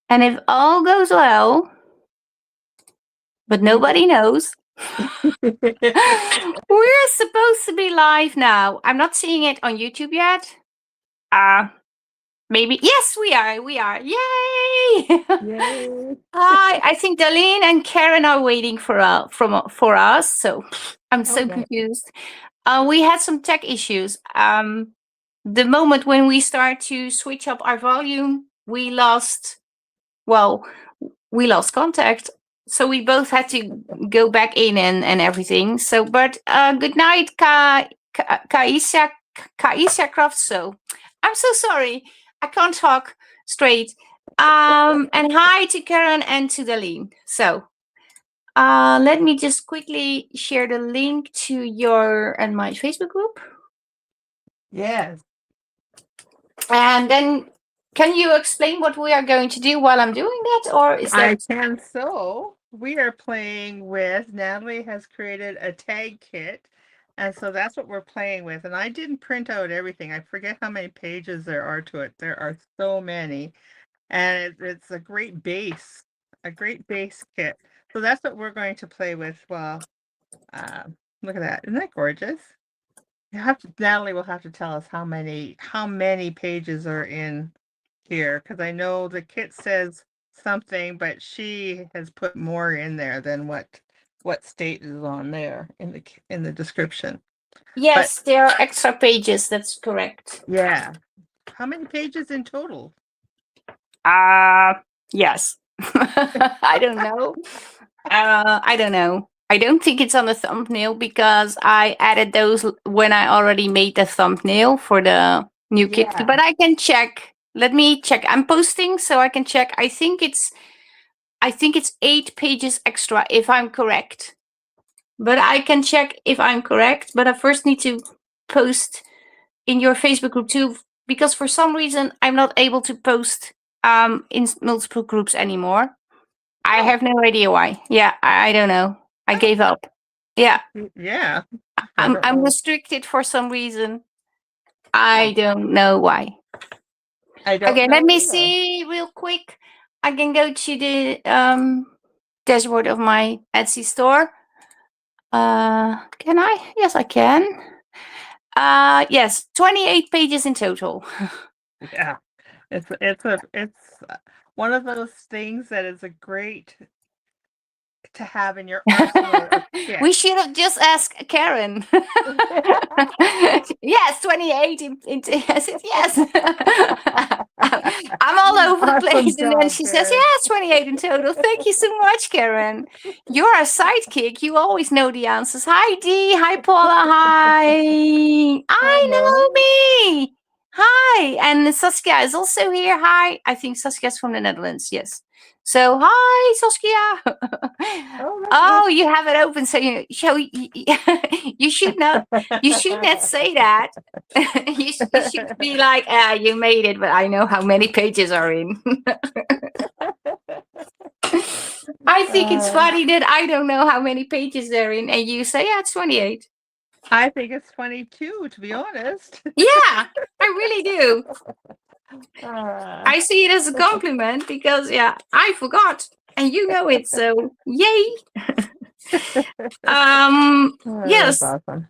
And if all goes well, but nobody knows, we're supposed to be live now. I'm not seeing it on YouTube yet. Maybe. Yes, we are. We are. Yay! Yay. Hi. I think Darlene and Karen are waiting for us. So I'm so Okay. confused. We had some tech issues. The moment when we start to switch up our volume, we lost. Well, we lost contact. So we both had to go back in and everything. So, but good night, Kaisha Croft. So I'm so sorry. I can't talk straight. And hi to Karen and to Darlene. So let me just quickly share the link to your and my Facebook group. Yes. And then can you explain what we are going to do while I'm doing that? Or is I there can so. We are playing with, Natalie has created a tag kit. And so that's what we're playing with. And I didn't print out everything. I forget how many pages there are to it. There are so many. And it's a great base kit. So that's what we're going to play with. Well, look at that. Isn't that gorgeous? Natalie will have to tell us how many pages are in here, because I know the kit says something, but she has put more in there than what state is on there in the description. Yes, there are extra pages. That's correct. Yeah. How many pages in total? Yes. I don't know. I don't know. I don't think it's on the thumbnail because I added those when I already made the thumbnail for the new kit. Yeah. But I can check. Let me check. I'm posting so I can check. I think it's 8 pages extra if I'm correct. But I can check if I'm correct. But I first need to post in your Facebook group too, because for some reason I'm not able to post in multiple groups anymore. I have no idea why. Yeah, I don't know. I gave up. Yeah, Yeah. I'm restricted for some reason. I don't know why. I don't Okay, know let me either. see real quick. I can go to the dashboard of my Etsy store. Can I? Yes, I can. Yes, 28 pages in total. Yeah. It's one of those things that is a great to have in your arsenal of We kits. should have just asked Karen. Yes, 28. I said, yes. I'm all over the Awesome place. And then job, she says, Karen. yes, 28 in total. Thank you so much, Karen. You're a sidekick. You always know the answers. Hi, Dee. Hi, Paula. Hi. I Hello. know me. Hi. And Saskia is also here. Hi. I think Saskia's from the Netherlands. Yes. So, hi, Saskia. Oh, Oh, you have it open, so you should not say that. You should be like, you made it, but I know how many pages are in. I think it's funny that I don't know how many pages they're in, and you say, yeah, it's 28. I think it's funny too, to be honest. Yeah, I really do. Uh, I see it as a compliment because, yeah, I forgot, and you know it, so yay. that's Yes. awesome.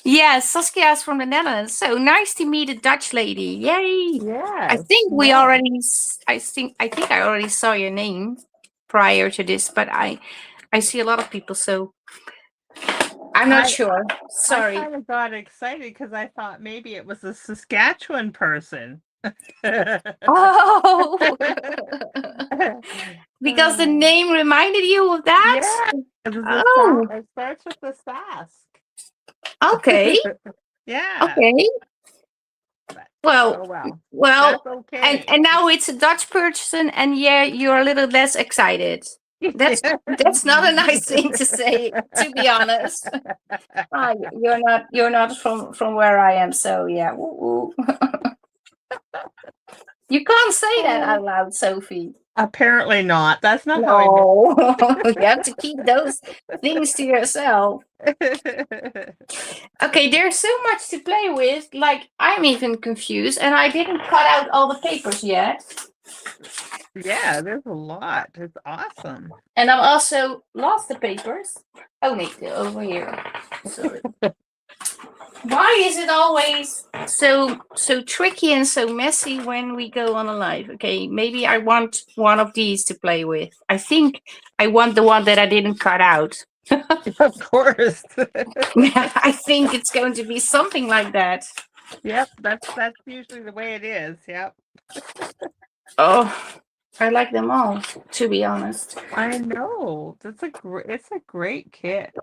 Yes, Saskia is from the Netherlands. So nice to meet a Dutch lady. Yay. I Yes. think we Nice. already I think I already saw your name prior to this, but I see a lot of people, so I'm not sure. I Sorry. kind of got excited because I thought maybe it was a Saskatchewan person. Oh. Because the name reminded you of that? Yeah, Oh, it starts with the Sask. okay. Yeah. Okay. Oh Well, well. well, That's okay. and now it's a Dutch person, and yeah, you're a little less excited. That's not a nice thing to say, to be honest. You're not from where I am, so yeah. Woo, woo. You can't say that out loud, Sophie. Apparently not. That's not how I meant. No, you have to keep those things to yourself. Okay, there's so much to play with. Like, I'm even confused, and I didn't cut out all the papers yet. Yeah, there's a lot. It's awesome. And I've also lost the papers. Oh, no, they're over here. Sorry. Why is it always so tricky and so messy when we go on a live? Okay, maybe I want one of these to play with. I think I want the one that I didn't cut out. Of course. I think it's going to be something like that. Yep, that's usually the way it is. Yep. Oh, I like them all, to be honest. I know. It's a great kit.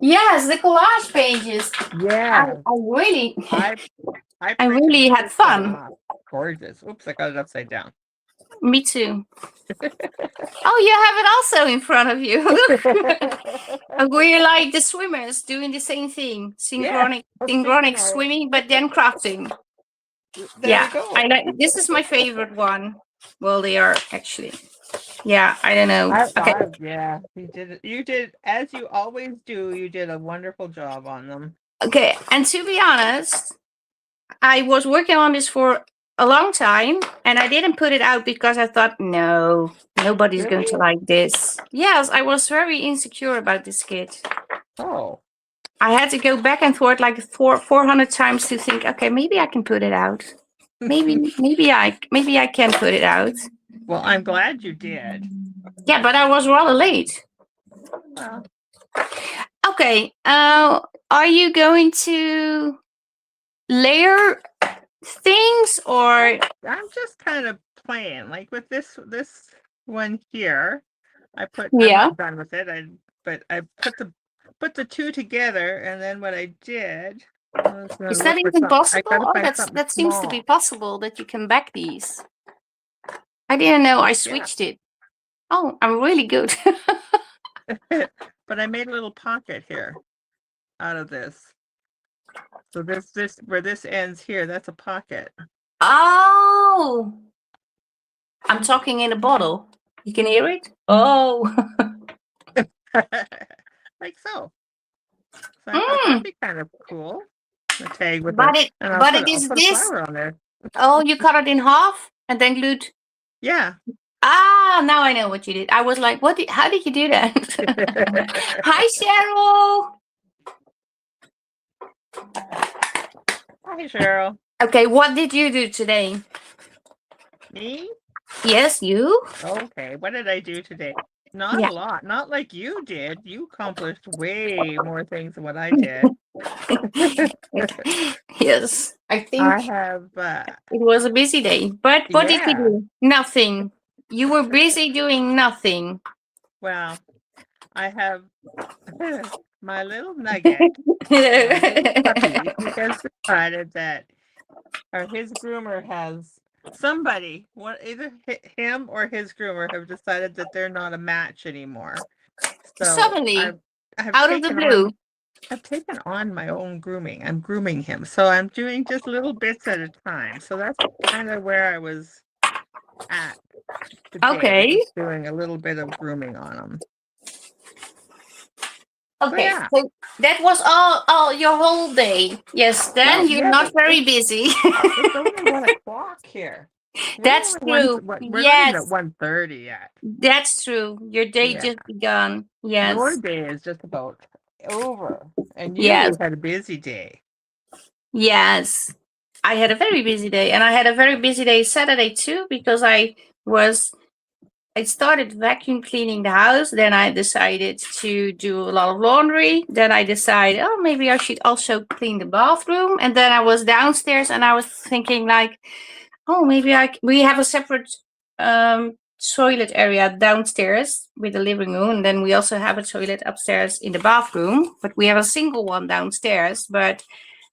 Yes, the collage pages. Yeah. I really, I I I printed really had this one fun. off. Gorgeous. Oops, I got it upside down. Me too. Oh, you have it also in front of you. We're like the swimmers doing the same thing, Yeah, synchronic swimming, but then crafting. there Yeah, you go. I like. This is my favorite one. Well, they are actually. Yeah, I don't know. Okay. Yeah, you did it. You did, as you always do. You did a wonderful job on them. Okay, and to be honest, I was working on this for a long time, and I didn't put it out because I thought, no, nobody's going to Really? like this. Yes, I was very insecure about this kit. Oh, I had to go back and forth like 400 times to think, okay, maybe I can put it out. Maybe I can put it out. well, I'm glad you did. Yeah, but I was rather late. Well, Okay, are you going to layer things or I'm just kind of playing, like with this one here. I'm yeah? not done with it. But I put the two together, and then what I did, I was gonna Is that look for even something. I possible? gotta Oh, find something that seems to be small. possible that you can back these. I didn't know. I Yeah. switched it. Oh, I'm really good. But I made a little pocket here out of this. So this where this ends here, that's a pocket. Oh, I'm talking in a bottle. You can hear it? Oh. Like so. So I thought that'd be kind of cool. A tag with a, and But it I'll is put a this. flower on there. Oh, you cut it in half and then glued. Yeah. Ah, now I know what you did. I was like, how did you do that? Hi, Cheryl. Hi, Cheryl. Okay, what did you do today? Me? Yes, you? Okay. What did I do today? Not Yeah. a lot. Not like you did. You accomplished way more things than what I did. Yes, I think I have, it was a busy day. But what did you yeah. do? Nothing. You were busy doing nothing. Well, I have my little nugget, my little puppy. He has decided that, or his groomer has somebody, either him or his groomer have decided that they're not a match anymore. So Suddenly, I've out of the taken blue. I've taken on my own grooming. I'm grooming him. So I'm doing just little bits at a time. So that's kind of where I was at today. Okay. Just doing a little bit of grooming on him. Okay. Yeah. So that was all your whole day. Yes, then Well, you're yeah, not very busy. it's only 1 o'clock here. That's true. We're not even at Yes, 1:30 yet. that's true. Your day Yeah. just begun. Your Yes. day is just about over. And Yes. you had a busy day. Yes. I had a very busy day, and I had a very busy day Saturday too because I started vacuum cleaning the house. Then I decided to do a lot of laundry. Then I decided, oh, maybe I should also clean the bathroom. And then I was downstairs and I was thinking like, oh, maybe we have a separate toilet area downstairs with the living room. And then we also have a toilet upstairs in the bathroom, but we have a single one downstairs. But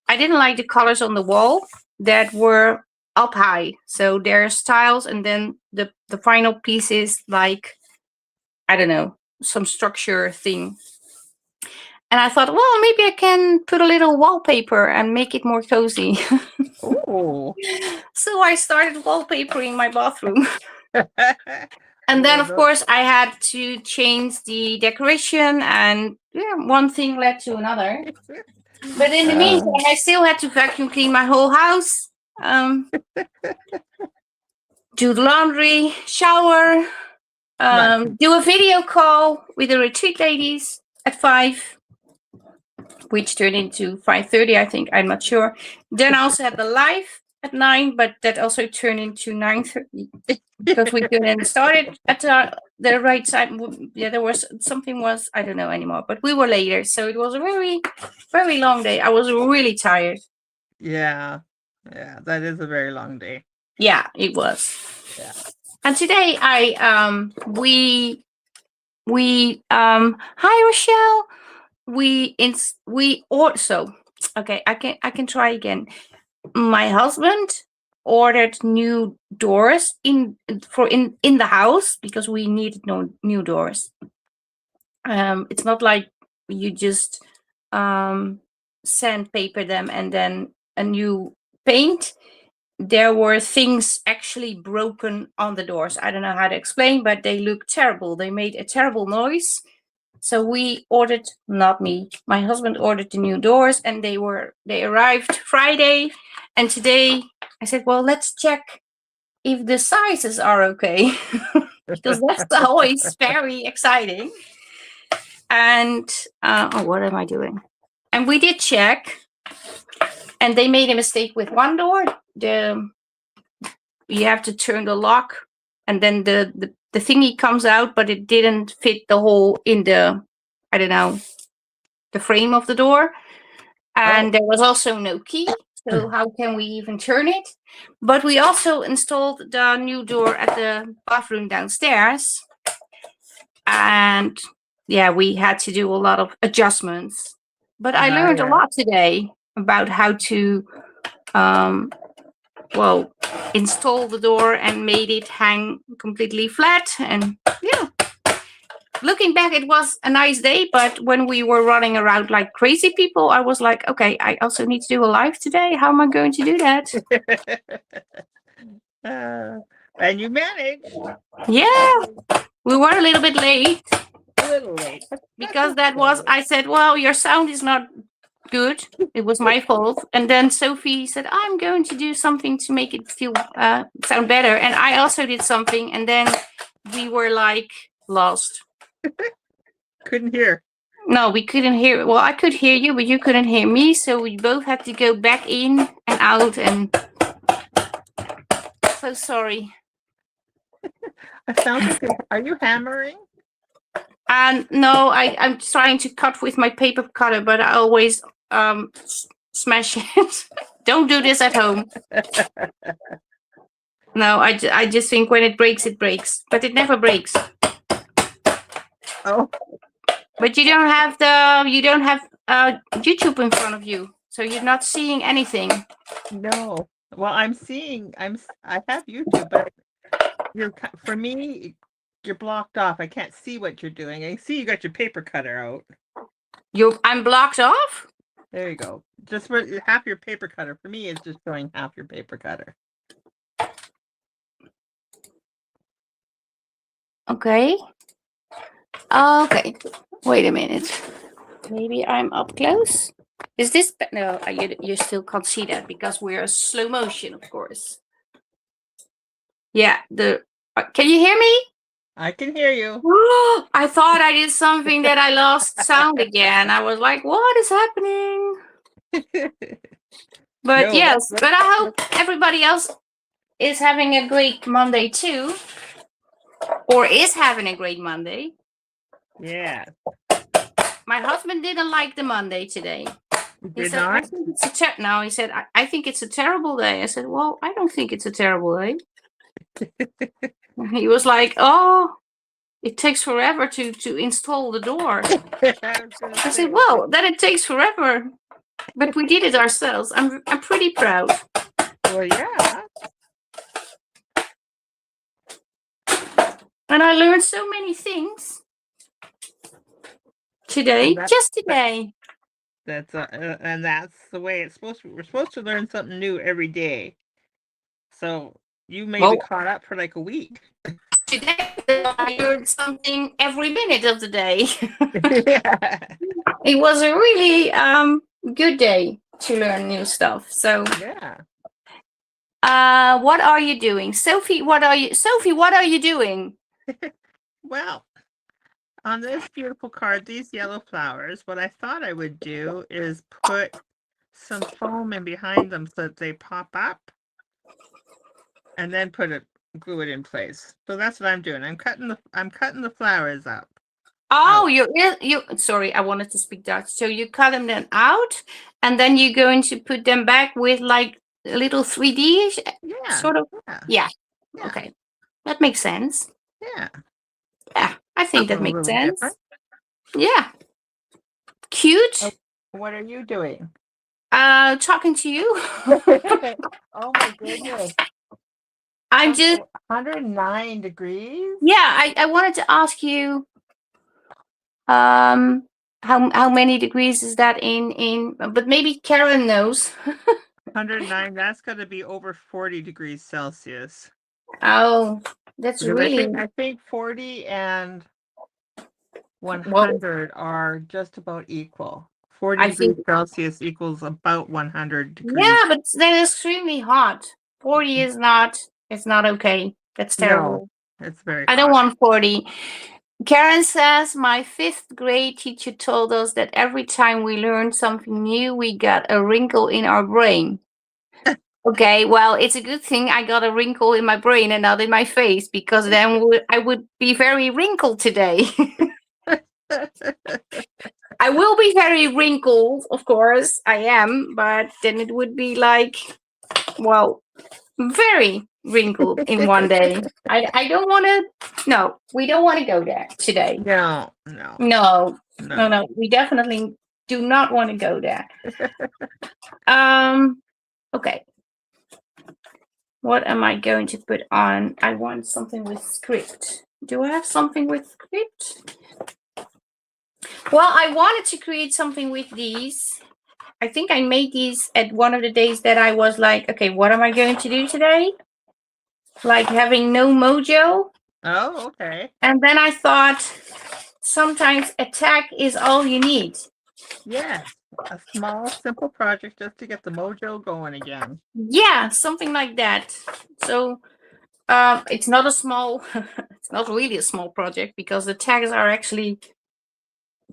I didn't like the colors on the wall that were up high. So there's tiles and then the final piece is like, I don't know, some structure thing. And I thought, well, maybe I can put a little wallpaper and make it more cozy. Oh. So I started wallpapering my bathroom. And then, of course, I had to change the decoration, and yeah, one thing led to another. But in the meantime, I still had to vacuum clean my whole house. do the laundry, shower, do a video call with the retreat ladies at 5, which turned into 5:30, I think. I'm not sure. Then I also had the live at 9, but that also turned into 9:30 because we couldn't start it at the right time. Yeah, there was something was I don't know anymore, but we were later, so it was a very, very long day. I was really tired. Yeah, that is a very long day. Yeah, it was. Yeah. And today hi Rochelle. We also okay. I can try again. My husband ordered new doors in the house because we needed no new doors. It's not like you just sandpaper them and then a new paint. There were things actually broken on the doors. I don't know how to explain, but they look terrible. They made a terrible noise. So we ordered, not me, my husband ordered the new doors, and they arrived Friday. And today I said, well, let's check if the sizes are okay, because that's always very exciting. And what am I doing? And we did check, and they made a mistake with one door. You have to turn the lock, and then the thingy comes out, but it didn't fit the hole in the, I don't know, the frame of the door. And there was also no key, so how can we even turn it? But we also installed the new door at the bathroom downstairs, and yeah, we had to do a lot of adjustments. But I learned a lot today about how to install the door and made it hang completely flat. And yeah, looking back, it was a nice day, but when we were running around like crazy people, I was like, okay, I also need to do a live today. How am I going to do that? And you managed. Yeah, we were a little bit late. A little late. Because that was, I said, well, your sound is not good. It was my fault. And then Sophie said, I'm going to do something to make it feel sound better. And I also did something. And then we were like lost. Couldn't hear. No, we couldn't hear. Well, I could hear you, but you couldn't hear me. So we both had to go back in and out. And so sorry. It sounds like are you hammering? And no, I'm trying to cut with my paper cutter, but I always smash it. Don't do this at home. No, I just think when it breaks, but it never breaks. Oh. But you don't have YouTube in front of you, so you're not seeing anything. No. Well, I have YouTube, but for me, you're blocked off. I can't see what you're doing. I see you got your paper cutter out. I'm blocked off? There you go. Just for half your paper cutter. For me, it's just showing half your paper cutter. Okay. Okay. Wait a minute. Maybe I'm up close. Is this... No, you still can't see that because we're slow motion, of course. Yeah, can you hear me? I can hear you. I thought I did something that I lost sound again. I was like, what is happening? But yes, but I hope everybody else is having a great Monday too. Or is having a great Monday. Yeah. My husband didn't like the Monday today. He said, not? I think it's he said, I think it's a terrible day. I said, well, I don't think it's a terrible day. He was like, oh, it takes forever to install the door. I said, well, then it takes forever. But we did it ourselves. I'm pretty proud. Well, yeah. And I learned so many things today, just today. That's the way it's supposed to be. We're supposed to learn something new every day. So you may be caught up for like a week. Today I learned something every minute of the day. Yeah. It was a really good day to learn new stuff. So yeah. What are you doing? Sophie, what are you doing? Well, on this beautiful card, these yellow flowers, what I thought I would do is put some foam in behind them so that they pop up, and then glue it in place. So that's what I'm doing. I'm cutting the flowers up. Oh, Out. you sorry, I wanted to speak Dutch. So you cut them then out, and then you're going to put them back with like a little 3D Yeah. sort of. Yeah. Yeah. Yeah. Okay. That makes sense. Yeah. Yeah, I think that Something a makes little sense. different. Yeah. Cute. What are you doing? Talking to you. Oh my goodness. I'm just 109 degrees? yeah, I wanted to ask you how many degrees is that in but maybe Karen knows. 109, that's got to be over 40 degrees Celsius. Oh, that's Because really I think 40 and well. 100 are just about equal. 40 I degrees think Celsius equals about 100 degrees. yeah, but they're extremely hot. 40 is not. It's not okay. That's terrible. No, it's very I don't hot. want 40. Karen says my 5th grade teacher told us that every time we learn something new, we got a wrinkle in our brain. Okay, well, it's a good thing I got a wrinkle in my brain and not in my face, because then I would be very wrinkled today. I will be very wrinkled, of course, I am, but then it would be like, well, very wrinkled in one day. I don't want to, no, we don't want to go there today. No. No, we definitely do not want to go there. Okay. What am I going to put on? I want something with script. Do I have something with script? Well, I wanted to create something with these. I think I made these at one of the days that I was like, okay, what am I going to do today? Like having no mojo. Oh, okay. And then I thought sometimes attack is all you need. Yeah. A small, simple project just to get the mojo going again. Yeah, something like that. So it's not a small, it's not really a small project because the tags are actually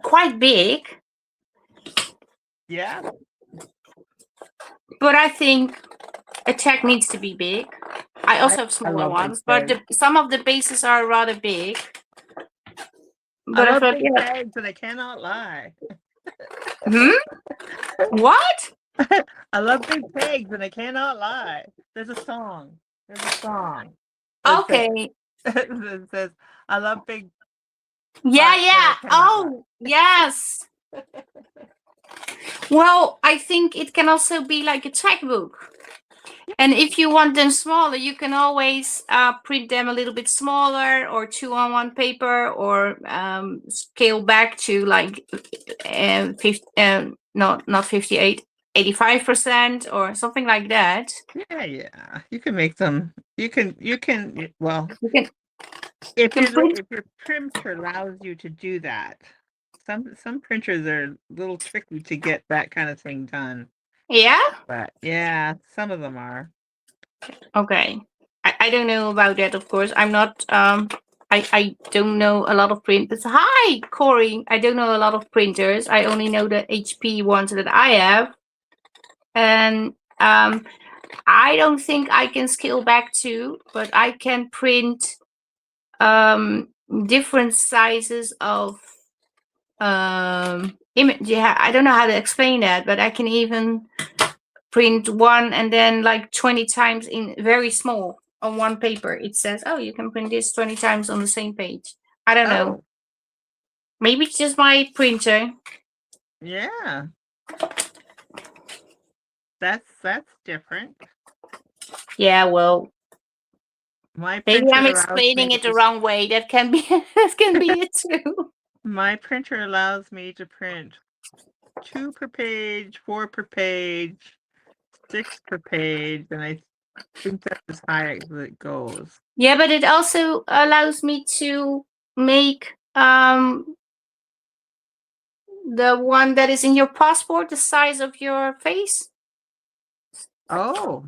quite big. Yeah. But I think a tag needs to be big. I also have smaller ones, but some of the bases are rather big. But I love big tags, and I cannot lie. What? I love big tags, and I cannot lie. There's a song. Okay. It says, I love big. Yeah. Oh, yes. Well, I think it can also be like a tag book. And if you want them smaller, you can always print them a little bit smaller, or 2-on-1 paper, or scale back to like 85%, or something like that. Yeah. You can make them. Well, You can, if your printer allows you to do that. Some printers are a little tricky to get that kind of thing done. Yeah. But yeah, some of them are. Okay. I don't know about that, of course. I'm not I don't know a lot of printers. Hi, Corey. I don't know a lot of printers. I only know the HP ones that I have. And I don't think I can scale back to, but I can print different sizes of image. Yeah, I don't know how to explain that, but I can even print one and then like 20 times in very small on one paper. It says, oh, you can print this 20 times on the same page. I don't know. Maybe it's just my printer. Yeah. That's different. Yeah, well, my maybe I'm explaining it the wrong way. That can be it too. My printer allows me to print 2 per page, 4 per page, 6 per page, and I think that's as high as it goes. Yeah, but it also allows me to make the one that is in your passport the size of your face. Oh.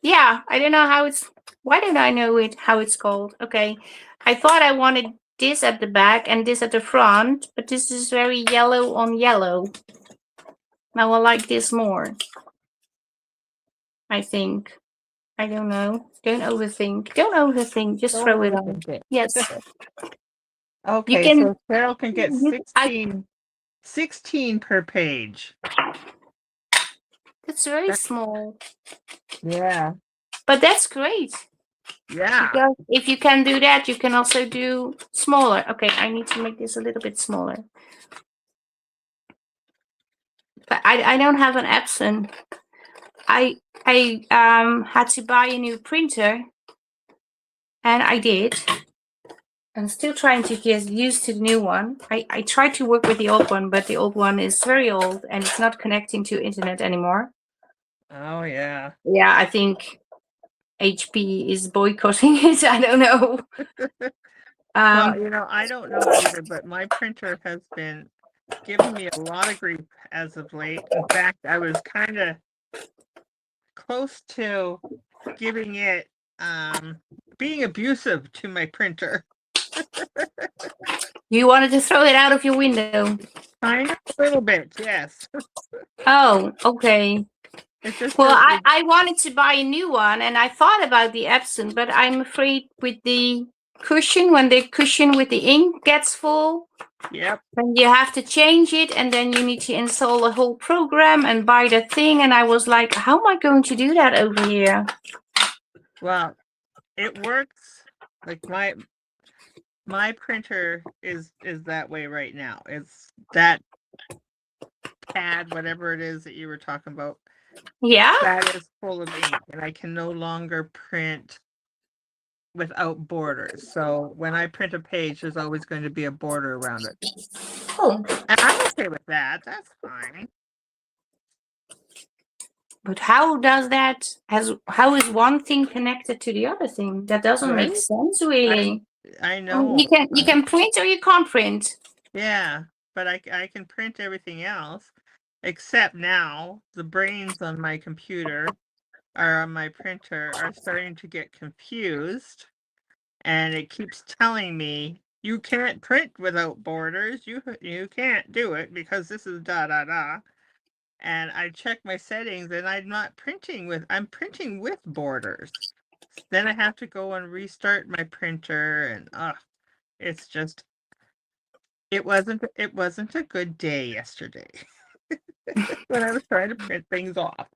Yeah, I don't know how it's. Why don't I know it? How it's called? Okay, I thought I wanted this at the back and this at the front, but this is very yellow on yellow. I will like this more. I think. I don't know. Don't overthink. Don't overthink. Just Don't throw it on. overthink it. Yes. You Okay, can. so Carol can get I. 16 per page. It's very That- small, Yeah, but that's great. yeah. Because if you can do that, you can also do smaller. Okay, I need to make this a little bit smaller. But I don't have an Epson. I had to buy a new printer, and I did. I'm still trying to get used to the new one. I tried to work with the old one, but the old one is very old and it's not connecting to internet anymore. Oh, yeah. Yeah, I think HP is boycotting it. I don't know. Well, I don't know either, but my printer has been giving me a lot of grief as of late. In fact, I was kind of close to giving it, being abusive to my printer. You wanted to throw it out of your window. Kind of a little bit, yes. Oh, okay. It's just Well, I wanted to buy a new one, and I thought about the Epson, but I'm afraid with the cushion, when the cushion with the ink gets full, yep. then you have to change it, and then you need to install a whole program and buy that thing. And I was like, how am I going to do that over here? Well, it works. Like my printer is that way right now. It's that pad, whatever it is that you were talking about. Yeah. That is full of ink, and I can no longer print without borders. So when I print a page, there's always going to be a border around it. Oh. And I'm okay with that. That's fine. But how is one thing connected to the other thing? That doesn't make sense, really. I know. You can print or you can't print. Yeah, but I can print everything else, except now the brains on my computer or on my printer are starting to get confused, and it keeps telling me you can't print without borders. You can't do it because this is da da da. And I check my settings, and I'm printing with borders. Then I have to go and restart my printer, and it's just it wasn't a good day yesterday when I was trying to print things off.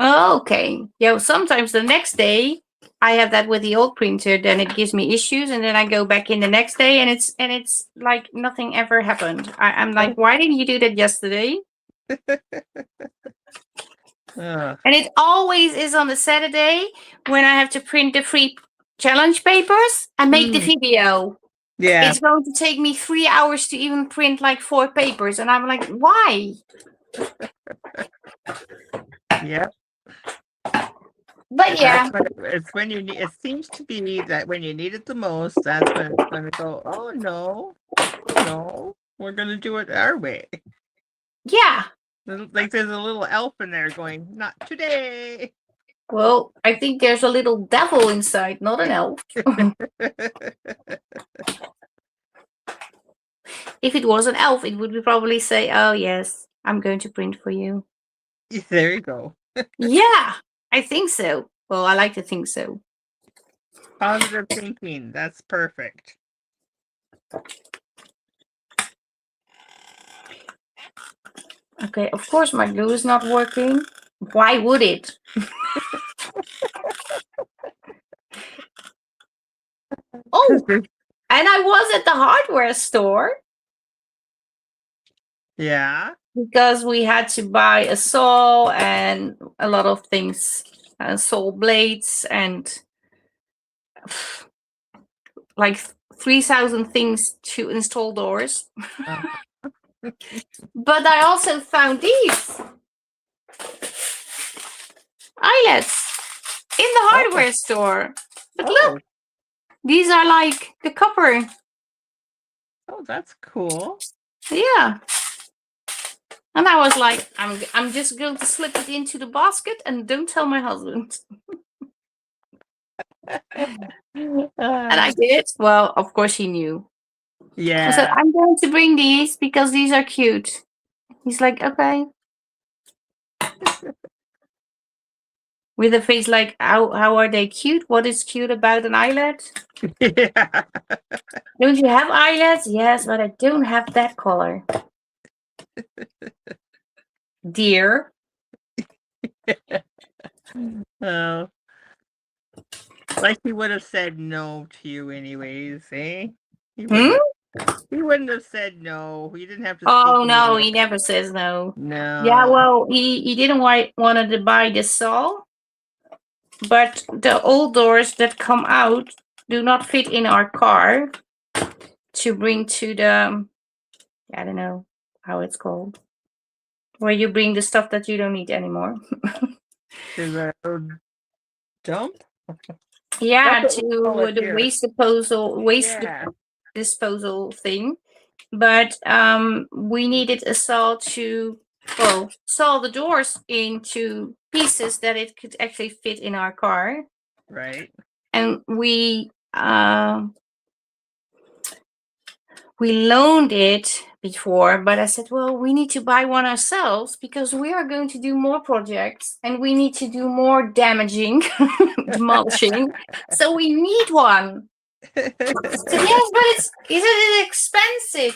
Okay. Yeah, well, sometimes the next day I have that with the old printer, then it gives me issues, and then I go back in the next day and it's like nothing ever happened. I'm like, why didn't you do that yesterday? And it always is on the Saturday when I have to print the free challenge papers and make the video. Yeah. It's going to take me 3 hours to even print like 4 papers, and I'm like, why? Yep. But yeah. It's when you need. It seems to be that when you need it the most, that's when it's going to go. Oh no, we're going to do it our way. Yeah. Like there's a little elf in there going, not today. Well, I think there's a little devil inside, not an elf. If it was an elf, it would probably say, oh yes, I'm going to print for you. There you go. Yeah, I think so. Well, I like to think so. Positive thinking. That's perfect. Okay, of course my glue is not working. Why would it? Oh, and I was at the hardware store. Yeah. Because we had to buy a saw and a lot of things, saw blades and like 3,000 things to install doors. But I also found these eyelets in the hardware store. But look, these are like the copper. Oh, that's cool. Yeah. And I was like, I'm just going to slip it into the basket and don't tell my husband. And I did. Well, of course he knew. I said, Yeah. I'm going to bring these because these are cute. He's like, okay. With a face like, how are they cute? What is cute about an eyelet? Yeah. Don't you have eyelets? Yes, but I don't have that color. Dear. Oh, like he would have said no to you anyways, eh? He Hmm? wouldn't he wouldn't have said no. He didn't have to speak Oh no, English. he never says no. Yeah, No. well, he didn't wanted to buy the saw, but the old doors that come out do not fit in our car to bring to the, I don't know how it's called, where you bring the stuff that you don't need anymore. To the dump? Yeah, That's what we call to it the here. waste Yeah. disposal thing. But we needed a saw to, well, saw the doors into pieces that it could actually fit in our car. Right. And we loaned it before, but I said, well, we need to buy one ourselves because we are going to do more projects and we need to do more damaging, demolishing. So we need one. I said, yes, but isn't it expensive?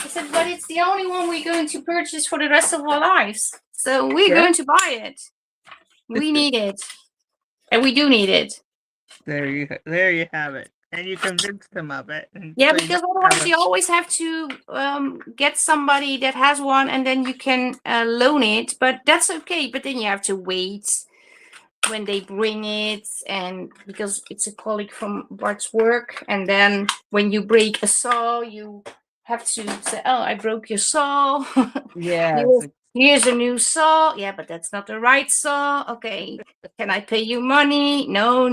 I said, but it's the only one we're going to purchase for the rest of our lives. So we're Yeah. going to buy it. We need it. And we do need it. There you have it. And you convinced him of it. Yeah, So you because don't have otherwise you always have to get somebody that has one and then you can loan it. But that's okay. But then you have to wait when they bring it, and because it's a colleague from Bart's work, and then when you break a saw, you have to say, "Oh, I broke your saw. Yes. Here's a new saw." Yeah, but that's not the right saw. Okay, can I pay you money? No,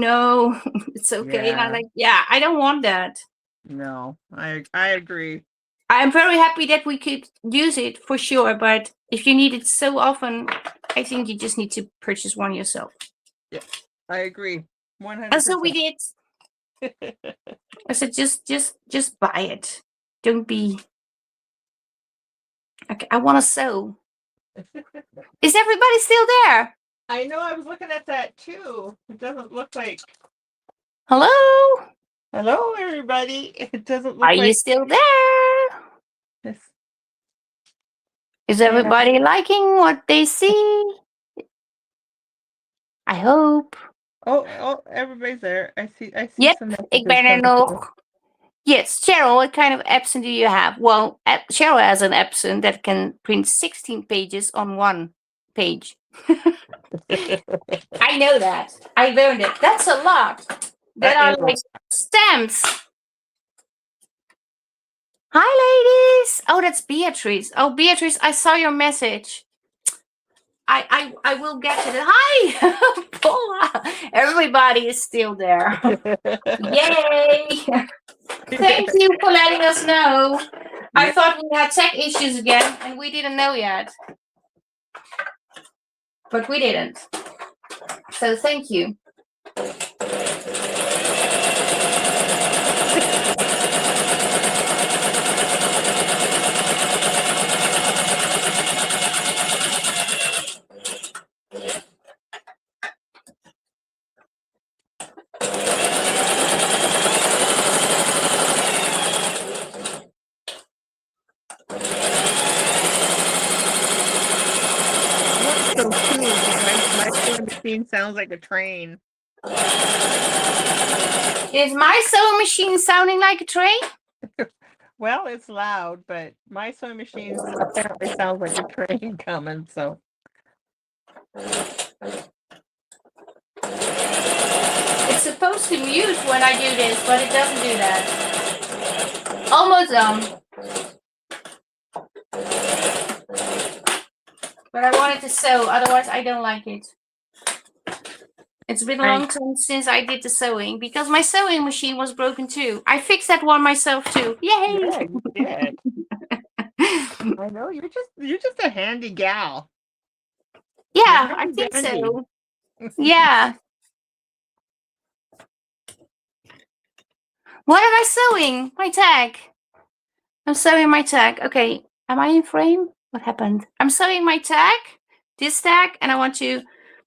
it's okay. And I'm Yeah. like, yeah, I don't want that. No. I agree. I'm very happy that we could use it for sure, but if you need it so often, I think you just need to purchase one yourself. Yeah. I agree. 100%. And so we did. I said, just buy it. Don't be. Okay, I want to sew. Is everybody still there? I know, I was looking at that too. It doesn't look like. Hello? Hello, everybody. It doesn't Are look you like. still there? This. Is Yeah. everybody liking what they see? I hope. Oh, everybody's there. I see Yep, some ik messages ben er coming through. nog. Yes, Cheryl, what kind of Epson do you have? Well, Cheryl has an Epson that can print 16 pages on one page. I know that. I learned it. That's a lot. That That are is like stamps. Hi, ladies. Oh, that's Beatrice. Oh, Beatrice, I saw your message. I will get to the hi, Paula. Everybody is still there. Yay! Thank you for letting us know. I Yeah. thought we had tech issues again, and we didn't know yet. But we didn't. So thank you. So too, because my sewing machine sounds like a train. Is my sewing machine sounding like a train? Well, it's loud, but my sewing machine apparently sounds like a train coming. So It's supposed to mute when I do this, but it doesn't do that. Almost done. But I wanted to sew, otherwise I don't like it. It's been a long time since I did the sewing because my sewing machine was broken too. I fixed that one myself too. Yay! yeah, you did. I know you're just a handy gal. Yeah, I think so. Yeah. What am I sewing? My tag. I'm sewing my tag. Okay. Am I in frame? What happened? I'm sewing my tag. This tag. And I want to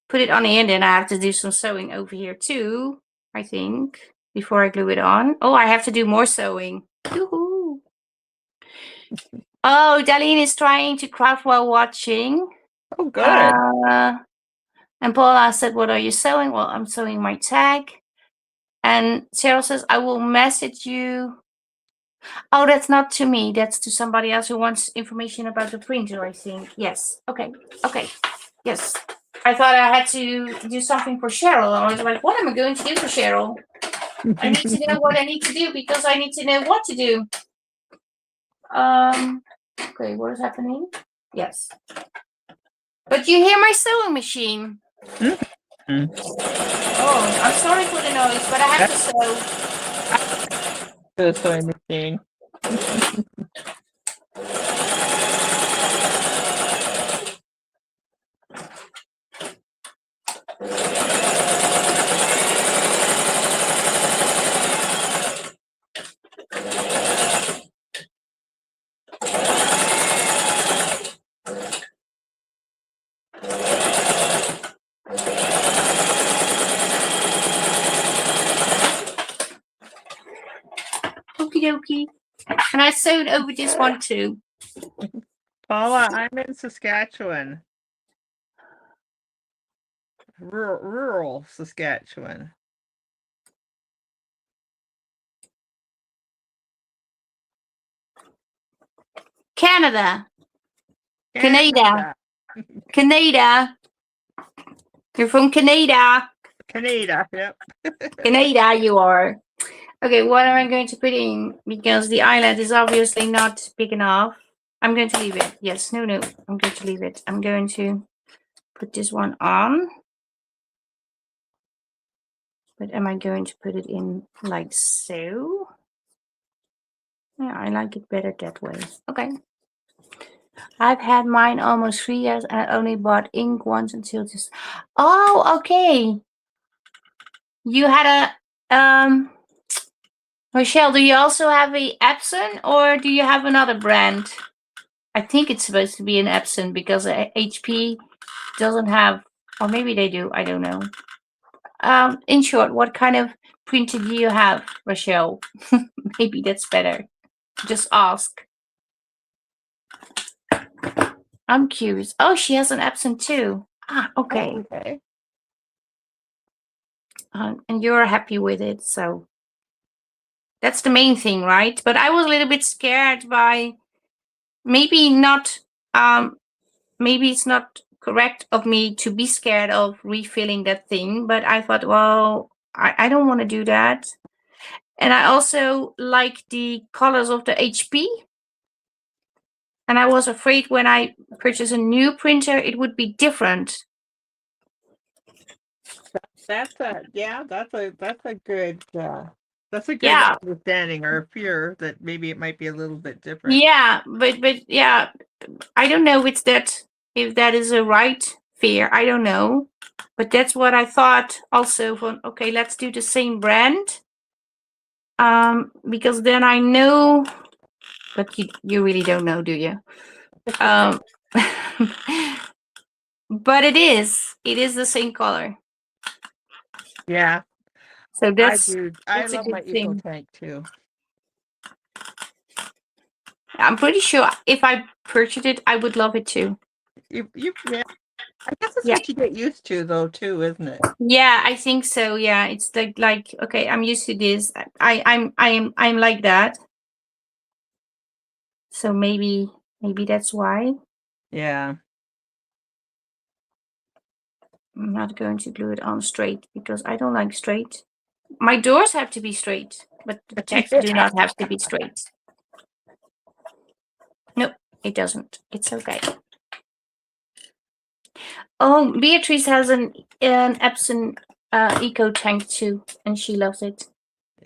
put it on the end. And I have to do some sewing over here too. I think. Before I glue it on. Oh, I have to do more sewing. Yoo-hoo. Oh, Darlene is trying to craft while watching. Oh, good. And Paula said, what are you sewing? Well, I'm sewing my tag. And Cheryl says, I will message you. Oh, that's not to me. That's to somebody else who wants information about the printer, I think. Yes. Okay. Okay. Yes. I thought I had to do something for Cheryl. I was like, what am I going to do for Cheryl? I need to know what I need to do because I need to know what to do. Okay, what is happening? Yes. But you hear my sewing machine. Mm-hmm. Oh, I'm sorry for the noise, but I have to sew. The sewing machine. Okie dokie. And I sewed over this one too. Paula, I'm in Saskatchewan. Rural Saskatchewan. Canada. Canada. Canada. You're from Canada. Canada, yep. Canada, you are. Okay, what am I going to put in? Because the eyelet is obviously not big enough. I'm going to leave it. Yes, no. I'm going to leave it. I'm going to put this one on. But am I going to put it in like so? Yeah, I like it better that way. Okay. I've had mine almost 3 years and I only bought ink once until this. Oh, okay. You had a Rochelle, do you also have a Epson or do you have another brand? I think it's supposed to be an Epson because HP doesn't have, or maybe they do, I don't know. In short, what kind of printer do you have, Rochelle? Maybe that's better. Just ask. I'm curious. Oh, she has an Epson too. Ah, okay. Oh, okay. And you're happy with it, so that's the main thing, right? But I was a little bit scared by maybe not maybe it's not correct of me to be scared of refilling that thing, but I thought, well, I don't want to do that. And I also like the colors of the HP. And I was afraid when I purchase a new printer, it would be different. That's a good understanding or fear that maybe it might be a little bit different. Yeah, but yeah, I don't know if that is a right fear. I don't know, but that's what I thought. Also, okay, let's do the same brand, because then I know. But you really don't know, do you? But it is the same color. Yeah. So that's I love my Eco Tank too. I'm pretty sure if I purchased it, I would love it too. Yeah. I guess it's what you get used to though too, isn't it? Yeah, I think so. Yeah, it's like okay, I'm used to this. I'm like that. So maybe that's why. Yeah. I'm not going to glue it on straight because I don't like straight. My doors have to be straight, but the text do not have to be straight. Nope, it doesn't. It's okay. Oh, Beatrice has an Epson Eco Tank too, and she loves it.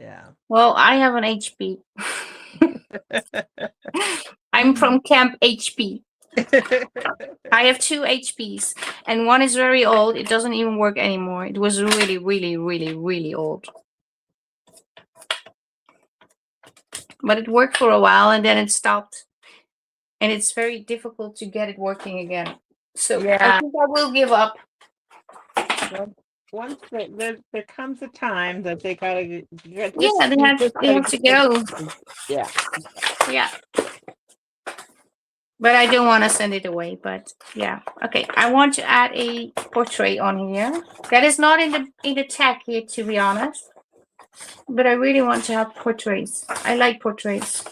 Yeah. Well, I have an HP. I'm from Camp HP. I have 2 HPs, and one is very old. It doesn't even work anymore. It was really, really, really, really old. but it worked for a while and then it stopped. And it's very difficult to get it working again. So Yeah. I think I will give up. Well, once there comes a time that they gotta get Yeah, they have to go. Yeah. Yeah. But I don't want to send it away. But yeah, okay. I want to add a portrait on here. That is not in the tag here, to be honest. But I really want to have portraits. I like portraits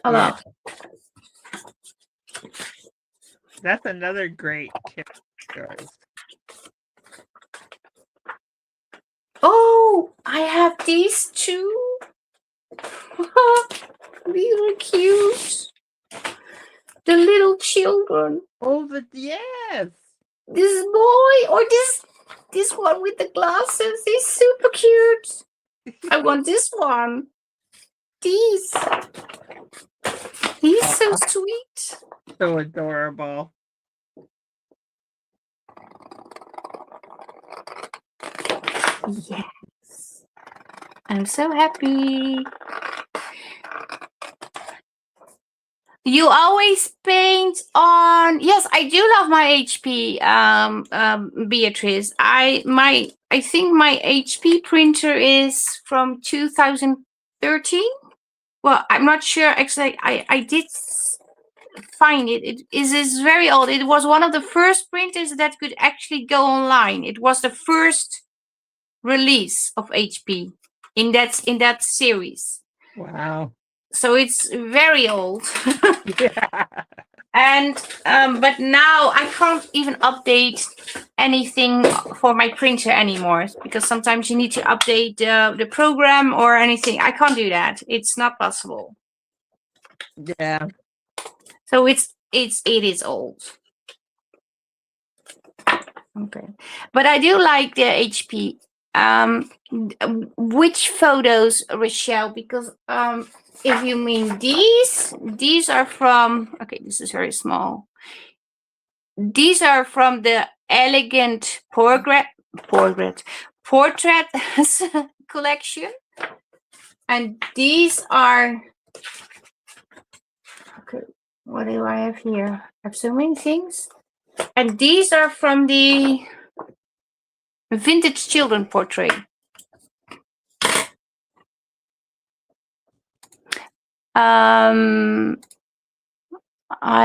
a lot. That's another great kit, guys. Oh, I have these two. These are cute. The little children. Oh, yes. This boy or this one with the glasses is super cute. I want this one. These. He's so sweet. So adorable. Yes. I'm so happy. You always paint on. Yes, I do love my HP, Beatrice. I think my HP printer is from 2013. Well, I'm not sure exactly. I did find it. It is very old. It was one of the first printers that could actually go online. It was the first release of HP in that series. Wow. So it's very old. Yeah. And but now I can't even update anything for my printer anymore because sometimes you need to update the program or anything. I can't do that. It's not possible. Yeah. So it is old. Okay, but I do like the HP. Which photos, Rochelle? Because if you mean these are from. Okay, this is very small. These are from the elegant portrait collection, and these are. Okay, what do I have here? I have so many things. And these are from the vintage children portrait. I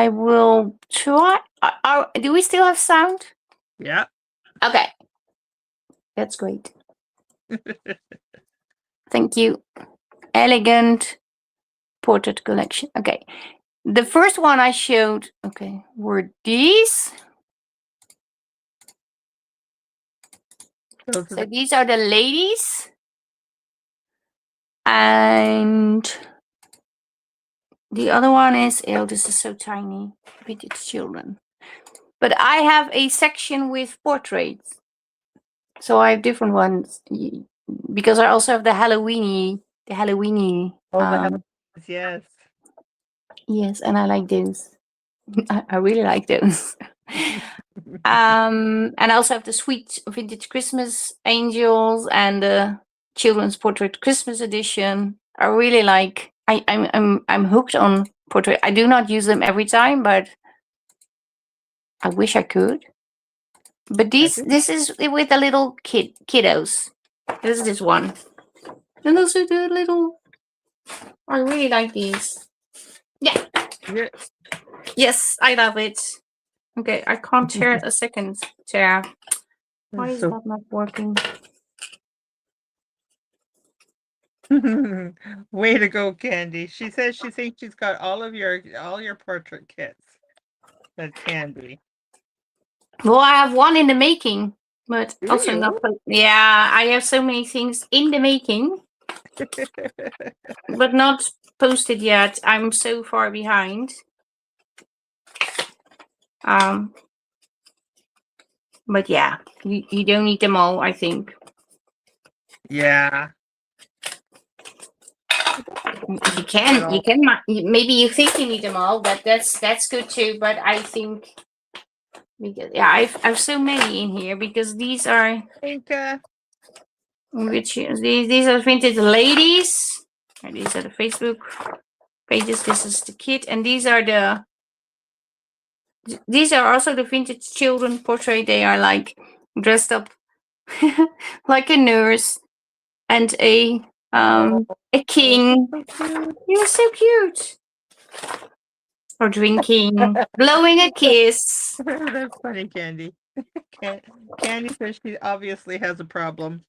will try. Do we still have sound? Yeah. Okay. That's great. Thank you. Elegant portrait collection. Okay. The first one I showed, okay, were these. So these are the ladies. And the other one is, oh, this is so tiny. Vintage children. But I have a section with portraits. So I have different ones. Because I also have the Halloweeny. Oh, yes. Yes, and I like those. I really like those. And I also have the sweet vintage Christmas angels and the children's portrait Christmas edition. I really like. I'm hooked on portrait. I do not use them every time, but I wish I could. But this is with the little kiddos. This is this one, and also the little. I really like these. Yeah. Yes, I love it. Okay, I can't share it a second, Sarah. Why is that not working? Way to go, Candy. She says she thinks she's got all your portrait kits. That's Candy. Well, I have one in the making, but Do also you? not. Yeah, I have so many things in the making, but not posted yet. I'm so far behind. But yeah, you don't need them all, I think. Yeah. You can. Maybe you think you need them all, but that's good too. But I think because I have so many in here because these are I think these are vintage ladies. And these are the Facebook pages. This is the kit, and these are also the vintage children portrait. They are like dressed up like a nurse and a king. You're so cute. Or drinking, blowing a kiss. That's funny, Candy. Candy says she obviously has a problem.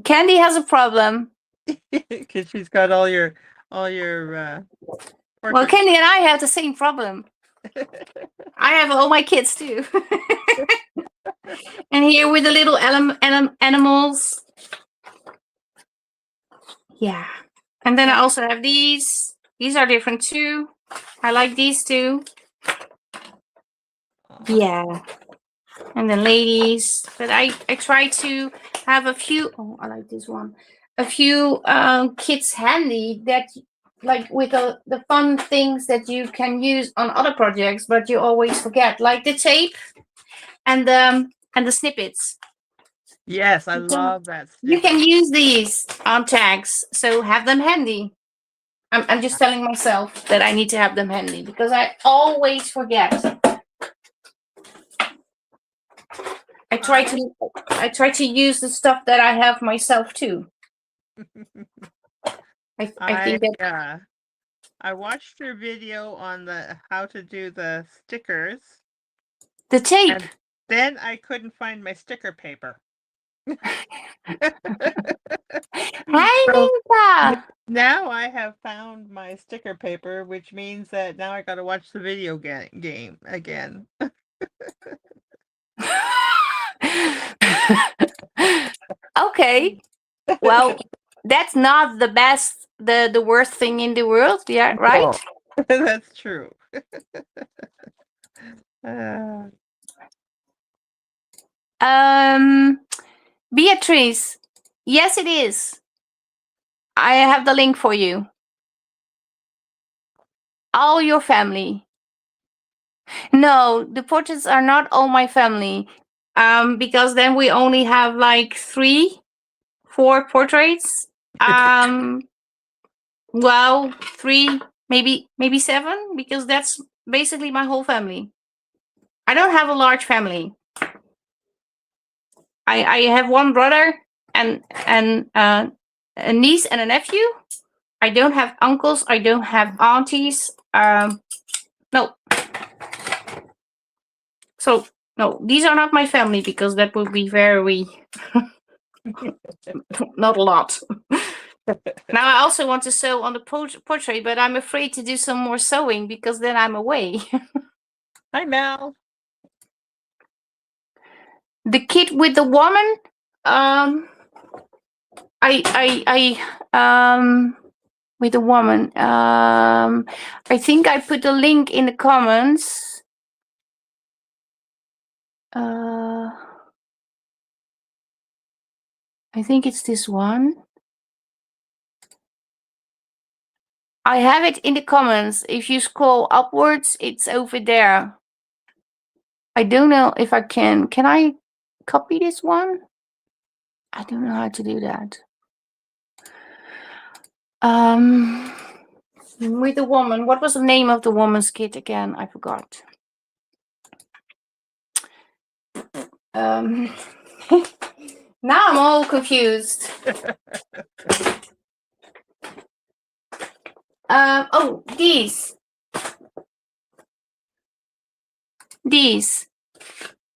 Candy has a problem. Because she's got all your Well, portraits. Candy and I have the same problem. I have all my kids too. And here with the little animals. Yeah. And then I also have these. These are different too. I like these too. Yeah. And the ladies. But I try to have a few. Oh, I like this one. A few kits handy that, like, with the fun things that you can use on other projects, but you always forget, like the tape and the snippets. Yes, I love that. You can use these on tags, so have them handy. I'm just telling myself that I need to have them handy because I always forget. I try to use the stuff that I have myself too. I think that I watched your video on the how to do the stickers. The tape. And then I couldn't find my sticker paper. Hi, Ninka. Now I have found my sticker paper, which means that now I got to watch the video game again. Okay. Well, that's not the best, the worst thing in the world. Yeah, right? Oh, that's true. Beatrice. Yes, it is. I have the link for you. All your family. No, the portraits are not all my family. Because then we only have like 3, 4 portraits. Well, 3, maybe 7, because that's basically my whole family. I don't have a large family. I have one brother and a niece and a nephew. I don't have uncles. I don't have aunties. No. So no, these are not my family because that would be very not a lot. Now I also want to sew on the portrait, but I'm afraid to do some more sewing because then I'm away. Hi, Mel. The kit with the woman. With the woman. I think I put the link in the comments. I think it's this one. I have it in the comments. If you scroll upwards, it's over there. I don't know if I can. Can I copy this one? I don't know how to do that. With the woman. What was the name of the woman's kit again? I forgot. Now I'm all confused. Oh, these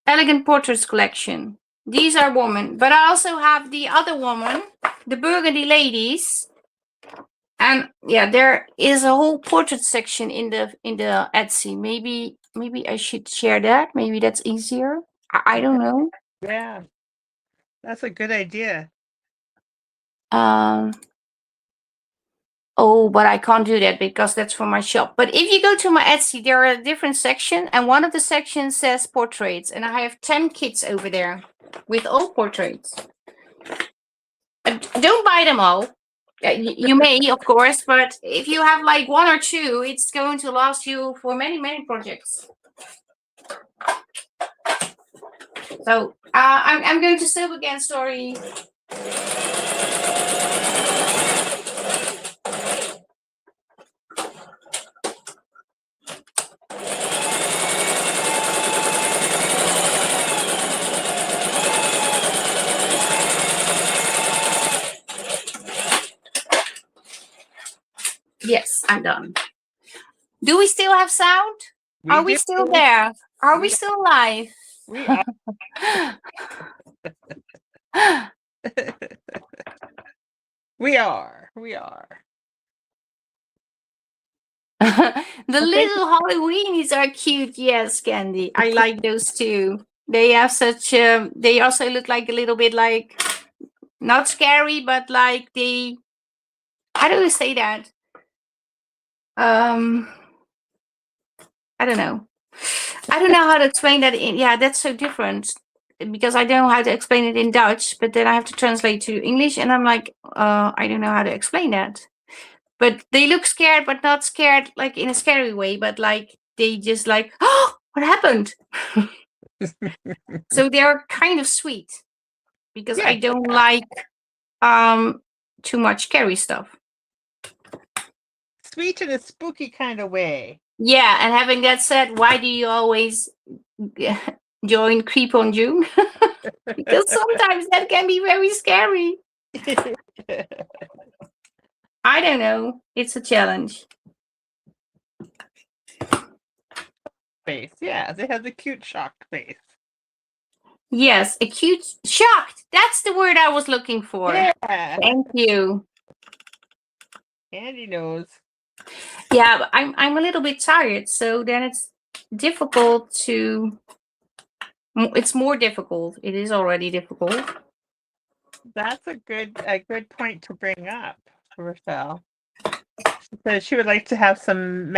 Elegant Portraits collection. These are women, but I also have the other woman, the Burgundy ladies. And yeah, there is a whole portrait section in the Etsy. Maybe I should share that. Maybe that's easier. I don't know. Yeah, that's a good idea. Oh, but I can't do that because that's for my shop. But if you go to my Etsy, there are a different section, and one of the sections says portraits, and I have 10 kits over there with all portraits. Don't buy them all. You may, of course, but if you have like 1 or 2, it's going to last you for many, many projects. So I'm going to sew again. Sorry. Yes, I'm done. Do we still have sound? Are we do. still there? Are we We- still live? We are. We are. We are. The Well, thank little Halloweenies are cute. Yes, Candy. I like those too. They have such. They also look like a little bit like not scary, but like they. How do you say that? I don't know. I don't know how to explain that. Yeah, that's so different because I don't know how to explain it in Dutch, but then I have to translate to English, and I'm like, I don't know how to explain that. But they look scared, but not scared like in a scary way, but like they just like, oh, what happened? So they're kind of sweet because I Yeah. don't like too much scary stuff. Sweet in a spooky kind of way. Yeah, and having that said, why do you always join Creep on June? Because sometimes that can be very scary. I don't know. It's a challenge. Face. Yeah, they have the cute shocked face. Yes, acute shocked. That's the word I was looking for. Yeah. Thank you. Andy knows. Yeah, but I'm a little bit tired, so then it's difficult to. It's more difficult. It is already difficult. That's a good point to bring up, Rochelle. She said she would like to have some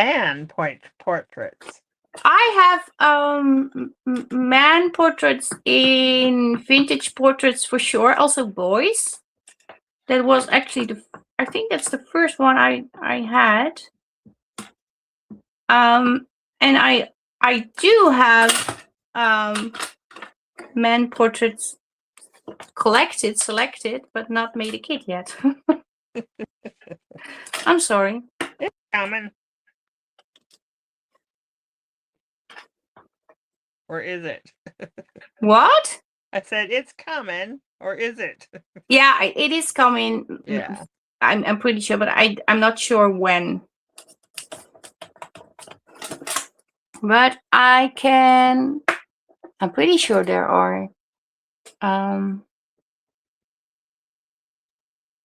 portraits. I have man portraits in vintage portraits for sure. Also boys. That was actually I think that's the first one I had. And I do have man portraits selected, but not made a kit yet. I'm sorry. It's coming. Or is it? What? I said it's coming, or is it? Yeah, it is coming. Yeah. I'm pretty sure, but I'm not sure when. But I'm pretty sure there are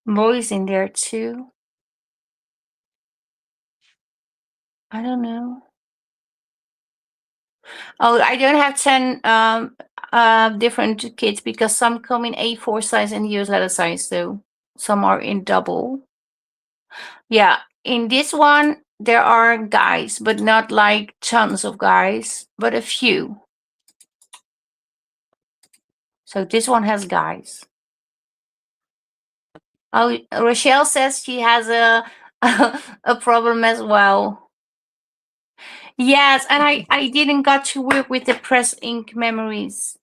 boys in there too. I don't know. Oh, I don't have 10 different kits because some come in A4 size and US letter size, so some are in double. Yeah, in this one there are guys, but not like tons of guys, but a few. So this one has guys. Oh, Rochelle says she has a a problem as well. Yes, and I didn't got to work with the press ink memories.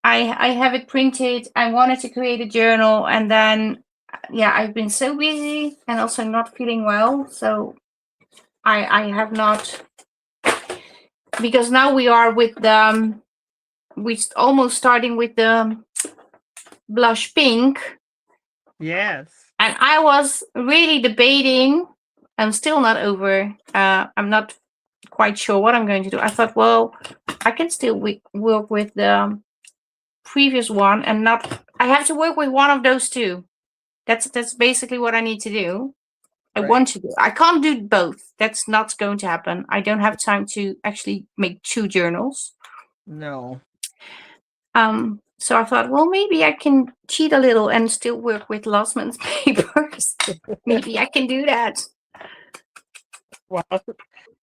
I have it printed. I wanted to create a journal, and then yeah, I've been so busy and also not feeling well, so I have not, because now we are with the we almost starting with the blush pink. Yes. And I was really debating. I'm still not over. I'm not quite sure what I'm going to do. I thought, well, I can still work with the previous one and not. I have to work with one of those two. That's basically what I need to do. I Right. want to do. I can't do both. That's not going to happen. I don't have time to actually make 2 journals. No. So I thought, well, maybe I can cheat a little and still work with last month's papers. Maybe I can do that. Well,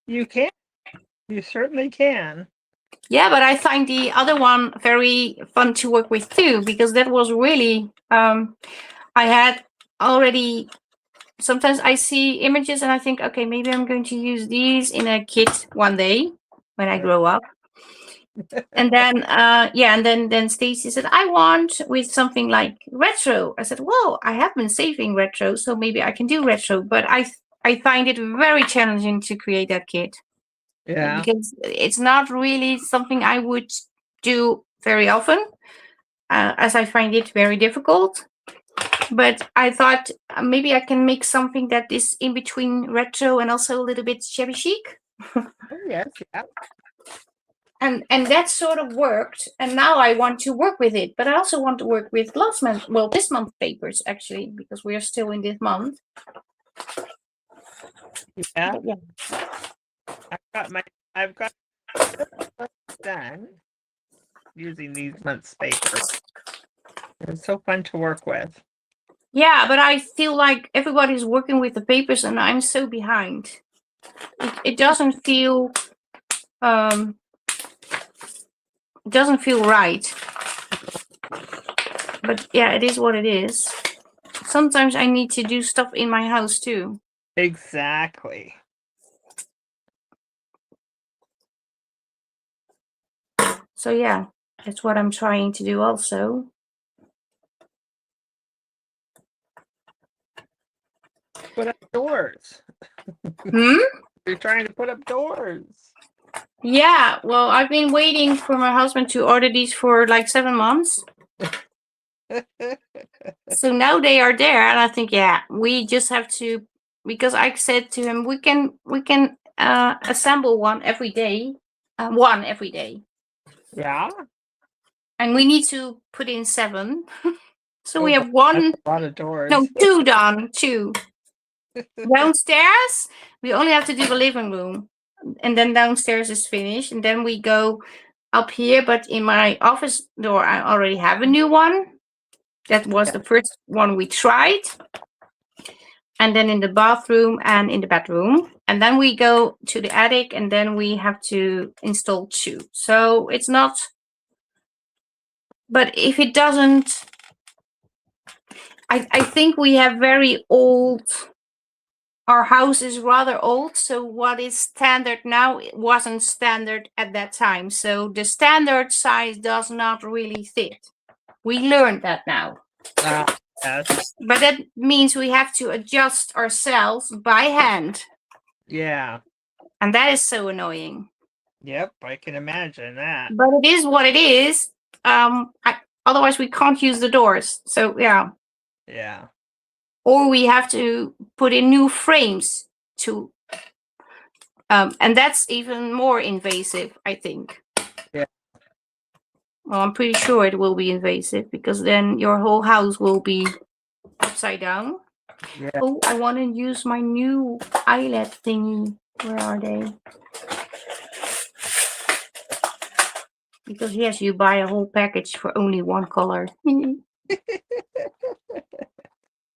you can. You certainly can. Yeah, but I find the other one very fun to work with too, because that was really I had already. Sometimes I see images and I think, okay, maybe I'm going to use these in a kit one day when I grow up. And then yeah, and then Stacy said, I want with something like retro. I said, well, I have been saving retro, so maybe I can do retro, but I find it very challenging to create that kit. Yeah. Because it's not really something I would do very often, as I find it very difficult. But I thought maybe I can make something that is in between retro and also a little bit shabby chic. Oh, yes. Yeah. And that sort of worked, and now I want to work with it, but I also want to work with last month, well, this month papers, actually, because we are still in this month. Yeah. But yeah. I've got done using these months' paper. It's so fun to work with. Yeah, but I feel like everybody's working with the papers and I'm so behind. It doesn't feel it doesn't feel right. But yeah, it is what it is. Sometimes I need to do stuff in my house too. Exactly. So yeah, that's what I'm trying to do also. Put up doors. Hmm? You're trying to put up doors. Yeah, well, I've been waiting for my husband to order these for like 7 months. So now they are there, and I think, yeah, we just have to, because I said to him, we can assemble one every day, Yeah. and we need to put in 7. So we Oh, have one, that's a lot of doors. no, 2 done, 2. Downstairs, we only have to do the living room, and then downstairs is finished, and then we go up here. But in my office door, I already have a new one. That was the first one we tried. And then in the bathroom and in the bedroom. And then we go to the attic, and then we have to install 2. So it's not, but if it doesn't, I think we have very old, our house is rather old. So what is standard now, it wasn't standard at that time. So the standard size does not really fit. We learned that now. Yes. But that means we have to adjust ourselves by hand. Yeah. And that is so annoying. Yep, I can imagine that. But it is what it is. Otherwise, we can't use the doors. So, yeah. Yeah. Or we have to put in new frames to, and that's even more invasive, I think. Yeah. Well, I'm pretty sure it will be invasive, because then your whole house will be upside down. Yeah. Oh, I want to use my new eyelet thingy. Where are they? Because yes, you buy a whole package for only one color.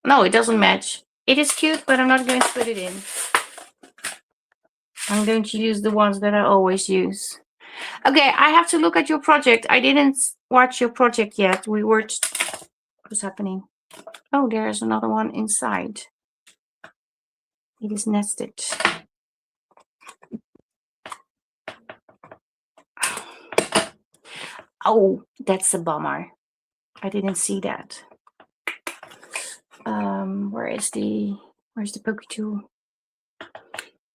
No, it doesn't match. It is cute, but I'm not going to put it in. I'm going to use the ones that I always use. Okay, I have to look at your project. I didn't watch your project yet. What's happening? Oh, there's another one inside. It is nested. Oh, that's a bummer. I didn't see that. Where's the poke tool?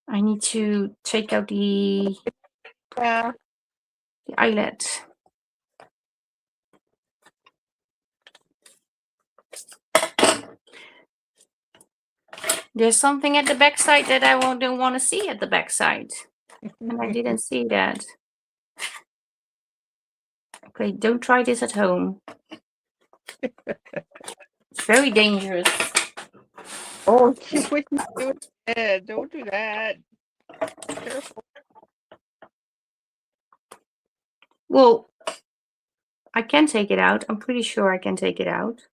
I need to take out the eyelet. There's something at the backside that I don't want to see at the backside. And I didn't see that. Okay, don't try this at home. It's very dangerous. Oh, what you doing? Don't do that. Careful. Well, I can take it out. I'm pretty sure I can take it out.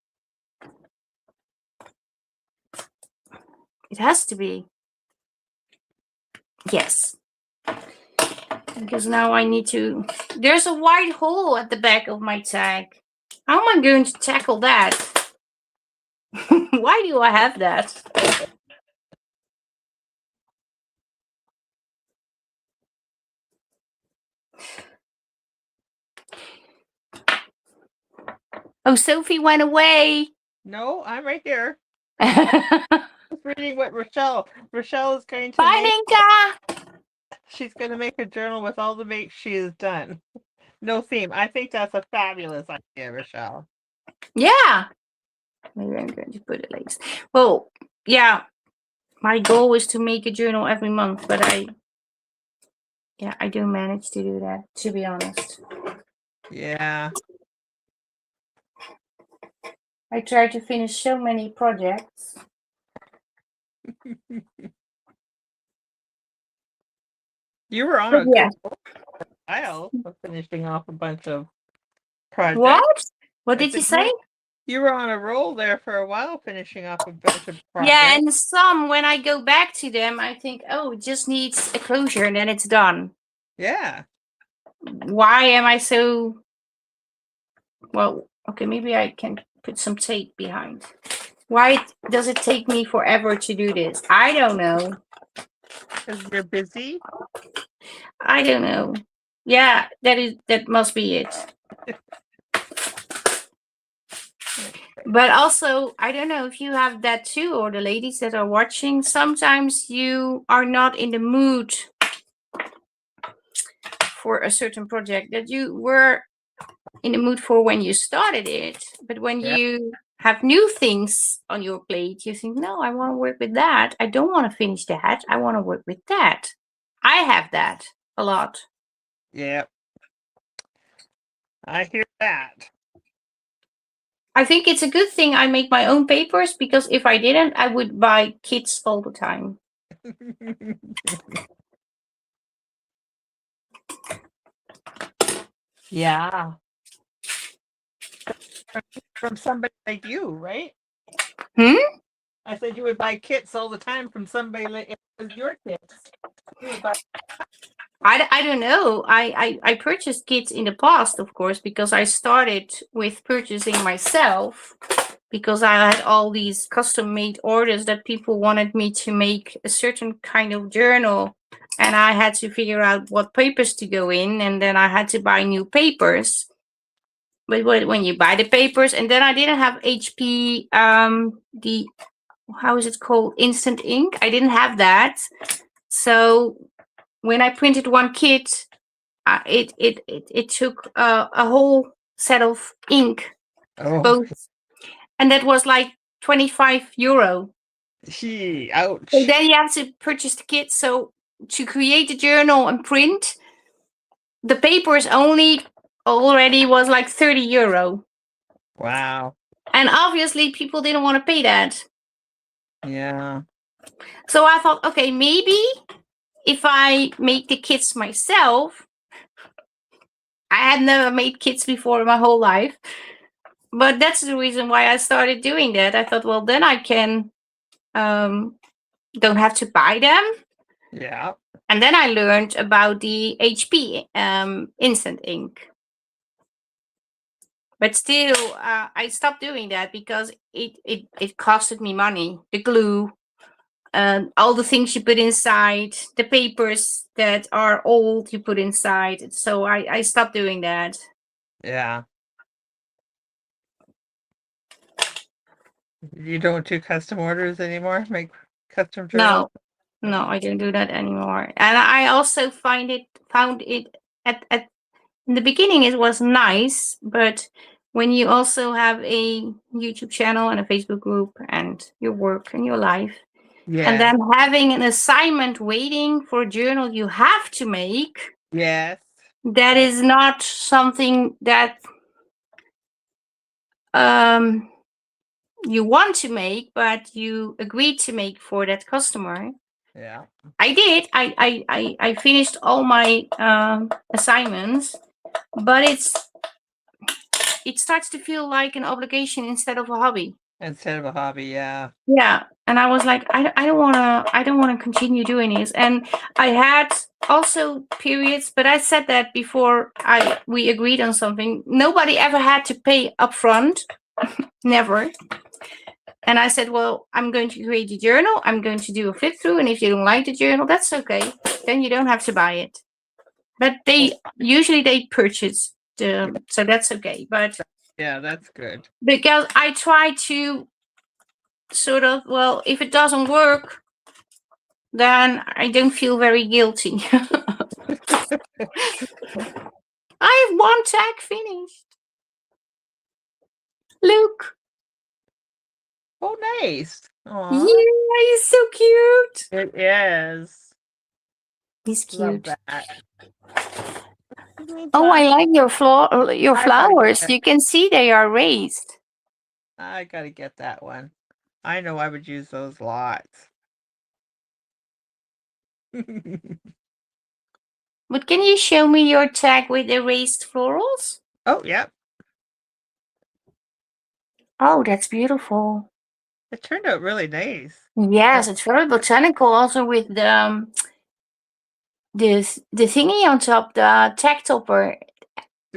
It has to be. Yes. Because now I need to... There's a white hole at the back of my tag. How am I going to tackle that? Why do I have that? Oh, Sophie went away. No, I'm right here. Bye, Just reading what Rochelle is going to make. Ninka. She's going to make a journal with all the makes she has done. No theme. I think that's a fabulous idea, Rochelle. Yeah. Maybe I'm going to put it later. Well, yeah. My goal is to make a journal every month, but I don't manage to do that, to be honest. Yeah. I try to finish so many projects. You were on But a yeah. good while of finishing off a bunch of projects. What? What I did you said say? you were on a roll there for a while, finishing off a bunch of projects. Yeah, and some, when I go back to them, I think, oh, it just needs a closure and then it's done. Yeah. Why am I so... Well, okay, maybe I can put some tape behind. Why does it take me forever to do this? I don't know. Because you're busy. I don't know. Yeah, that must be it. But also, I don't know if you have that too, or the ladies that are watching. Sometimes you are not in the mood for a certain project that you were in the mood for when you started it. But when you have new things on your plate, you think, no, I want to work with that. I don't want to finish that. I want to work with that. I have that a lot. Yeah. I hear that. I think it's a good thing I make my own papers, because if I didn't, I would buy kits all the time. Yeah. From somebody like you, right? I said you would buy kits all the time from somebody like it was your kits. You would buy. I don't know. I purchased kits in the past, of course, because I started with purchasing myself, because I had all these custom made orders that people wanted me to make a certain kind of journal, and I had to figure out what papers to go in, and then I had to buy new papers. But when you buy the papers, and then I didn't have HP, the, how is it called, instant ink. I didn't have that, so when I printed one kit, it took a whole set of ink, both, and that was like €25. Gee, ouch. So then you have to purchase the kit. So to create the journal and print, the papers only already was like €30. Wow. And obviously people didn't want to pay that. Yeah. So I thought, okay, maybe if I make the kits myself, I had never made kits before in my whole life, but that's the reason why I started doing that. I thought, well, then I can don't have to buy them. Yeah. And then I learned about the HP instant ink. But still, I stopped doing that because it costed me money. The glue, all the things you put inside, the papers that are old you put inside. So I stopped doing that. Yeah. You don't do custom orders anymore? Make custom journals? No, I don't do that anymore. And I also found it at in the beginning it was nice, but when you also have a YouTube channel and a Facebook group and your work and your life, and then having an assignment waiting for a journal you have to make, yes, that is not something that you want to make, but you agreed to make for that customer. Yeah. I did. I finished all my assignments, but it starts to feel like an obligation instead of a hobby. Instead of a hobby, yeah. Yeah, and I was like, I don't wanna continue doing this. And I had also periods, but I said that before we agreed on something. Nobody ever had to pay upfront, never. And I said, well, I'm going to create a journal. I'm going to do a flip through, and if you don't like the journal, that's okay. Then you don't have to buy it. But they usually purchase so that's okay. But Yeah, that's good. because I try to sort of, well, if it doesn't work, then I don't feel very guilty. I have one tag finished. Look. Oh, nice. Yeah, Aw, he's so cute. it is. He's Love cute. that. Oh, I I like your gotta get flowers. that. You can see they are raised. I gotta get that one. I know I would use those lots. But can you show me your tag with the raised florals? Oh, yep. Oh, that's beautiful. It turned out really nice. Yes, it's very botanical. Also with the thingy on top, the tag topper.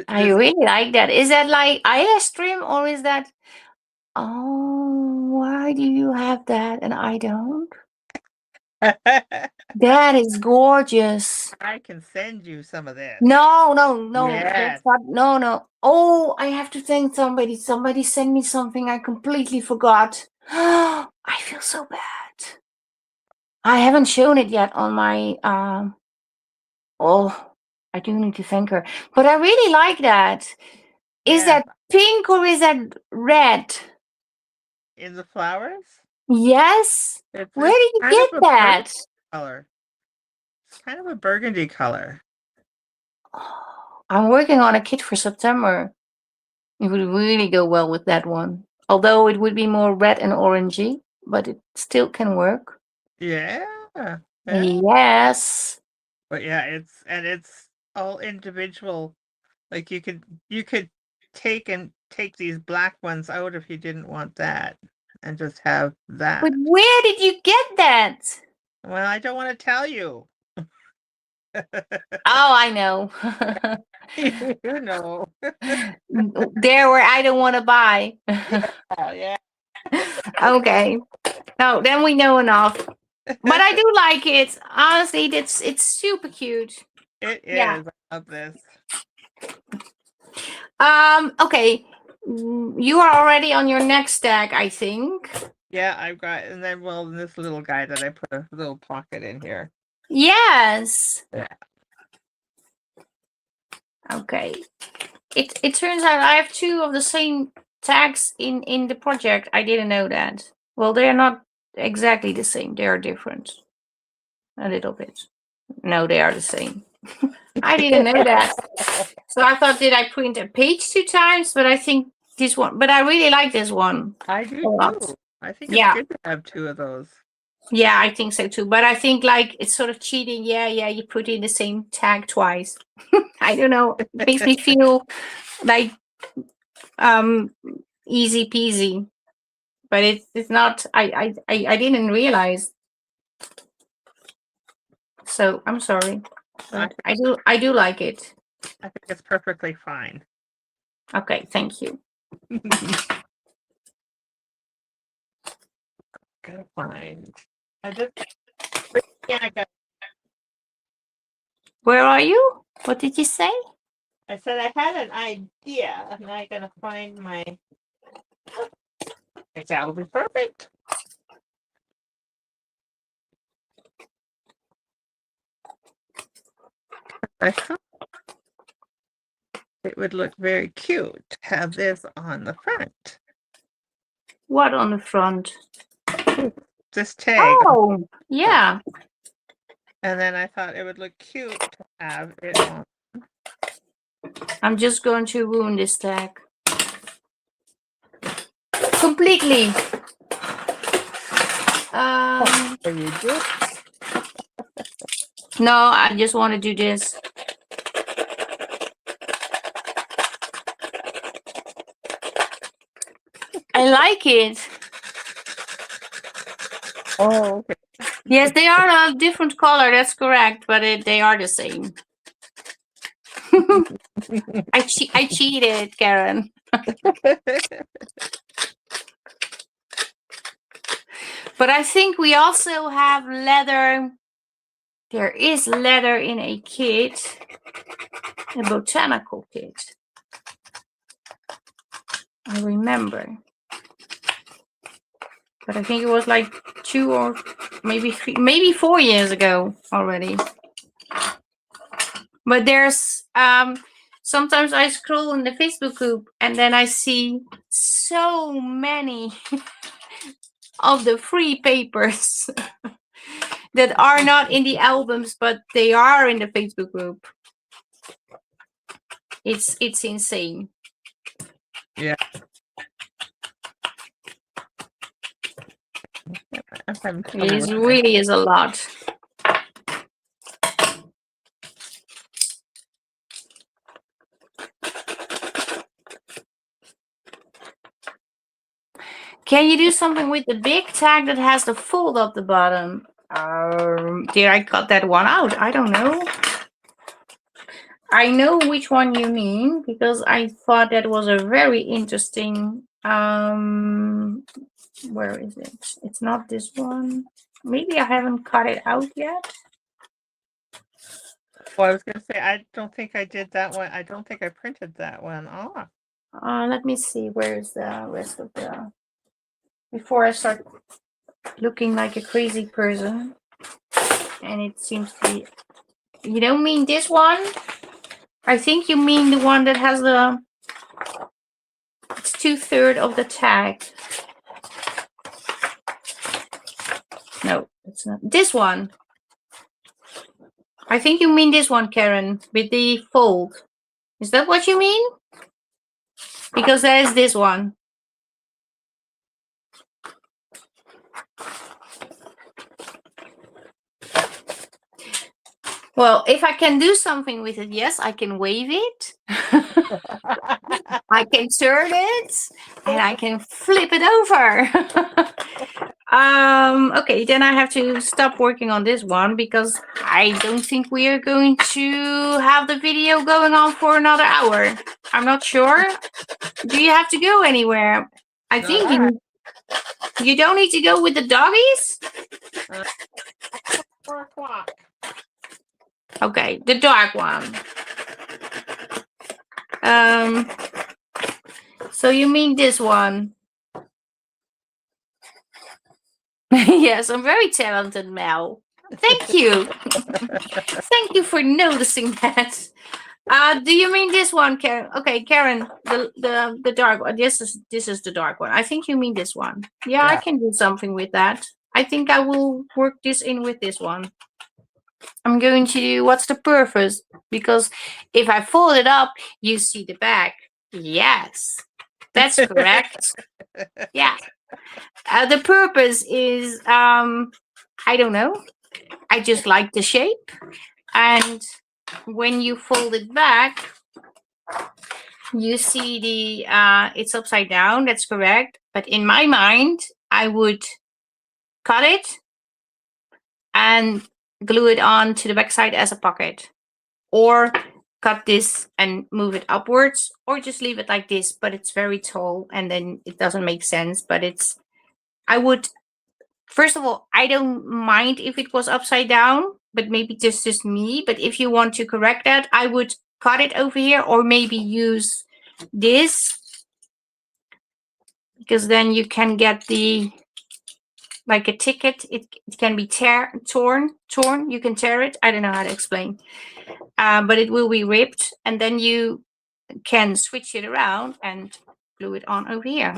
I This really like that. Is that like eyelash trim or is that? Oh, why do you have that and I don't? That is gorgeous. I can send you some of this. No, no, no. Yes. That's not. No, no. Oh, I have to thank somebody. Somebody sent me something I completely forgot. I feel so bad. I haven't shown it yet on my. Oh, I do need to thank her. But I really like that. Is Yes. that pink or is that red? In the flowers? Yes. Where It's did you kind get of a burgundy that? color. It's kind of a burgundy color. I'm working on a kit for September. It would really go well with that one. Although it would be more red and orangey, but it still can work. Yeah. Yeah. Yes. But yeah, it's all individual. Like you could take these black ones out if you didn't want that and just have But that. where did you get that? Well, I don't want to tell you. Oh, I know. You know. There where I don't want to buy. Oh, yeah. Okay. No, then we know enough. But I do like it. Honestly, it's super cute. It Yeah. is. I love this. Okay. You are already on your next stack, I think. Yeah, I've got, and then well, this little guy that I put a little pocket in here. Yes. Yeah. Okay. It turns out I have two of the same tags in the project. I didn't know that. Well, they're not exactly the same. They are different. A little bit. No, they are the same. I didn't know that. So I thought, did I print a page 2 times? But I think this one. But I really like this one. I do A lot. too. I think it's Yeah. good to have two of those. Yeah, I think so too. But I think like it's sort of cheating. Yeah, you put in the same tag twice. I don't know. It makes me feel like easy peasy. But it's not. I didn't realize. So I'm sorry. But I do like it. I think it's perfectly fine. Okay, thank you. Gotta find. I just yeah, Where are you? What did you say? I said I had an idea, and I gotta find my. That'll be perfect. I thought it would look very cute to have this on the front. What on the front? This tag. Oh, yeah. And then I thought it would look cute to have it on. I'm just going to ruin this tag. Completely. So you do. No, I just want to do this. I like it. Oh, okay. Yes, they are a different color. That's correct, but they are the same. I cheated, Karen. But I think we also have leather. There is leather in a kit, a botanical kit. I remember. But I think it was like 2 or maybe 3, maybe 4 years ago already. But there's sometimes I scroll in the Facebook group and then I see so many of the free papers that are not in the albums, but they are in the Facebook group. It's insane. Yeah. It really is a lot. Can you do something with the big tag that has the fold up the bottom? Did I cut that one out? I don't know. I know which one you mean because I thought that was a very interesting. Where is it? It's not this one. Maybe I haven't cut it out yet. Well, I was going to say, I don't think I did that one. I don't think I printed that one off. Let me see. Where's the rest of the... Before I start looking like a crazy person. And it seems to be... You don't mean this one? I think you mean the one that has the... It's 2/3 of the tag. No, it's not. This one. I think you mean this one, Karen, with the fold. Is that what you mean? Because there is this one. Well, if I can do something with it, yes, I can wave it. I can turn it and I can flip it over. Okay, then I have to stop working on this one because I don't think we are going to have the video going on for another hour. I'm not sure. Do you have to go anywhere? I think you don't need to go with the doggies? 4 o'clock. Okay, the dark one. So you mean this one? Yes, I'm very talented, Mel. Thank you. Thank you for noticing that. Do you mean this one, Karen? Okay, Karen, the dark one. This is the dark one. I think you mean this one. Yeah, I can do something with that. I think I will work this in with this one. I'm going to do what's the purpose? Because if I fold it up, you see the back. Yes, that's correct. Yeah. The purpose is, I don't know. I just like the shape. And when you fold it back, you see the, it's upside down. That's correct. But in my mind, I would cut it and glue it on to the backside as a pocket, or cut this and move it upwards, or just leave it like this, but it's very tall and then it doesn't make sense. But it's, I would, first of all, I don't mind if it was upside down, but maybe just me. But if you want to correct that, I would cut it over here, or maybe use this, because then you can get the, like a ticket, it can be torn. You can tear it. I don't know how to explain. But it will be ripped, and then you can switch it around and glue it on over here.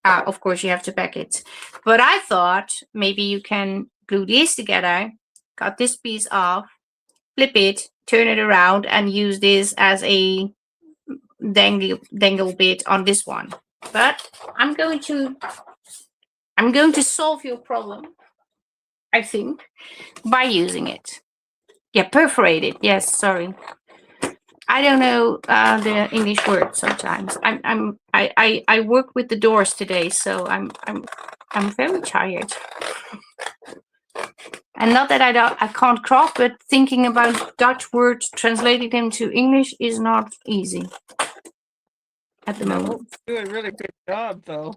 Of course, you have to pack it. But I thought maybe you can glue these together, cut this piece off, flip it, turn it around, and use this as a dangle bit on this one. But I'm going to solve your problem, I think, by using it. Yeah, perforated. Yes, sorry. I don't know the English word sometimes. I work with the doors today, so I'm very tired. And not that I can't craft, but thinking about Dutch words, translating them to English is not easy at the moment. You do a really good job, though.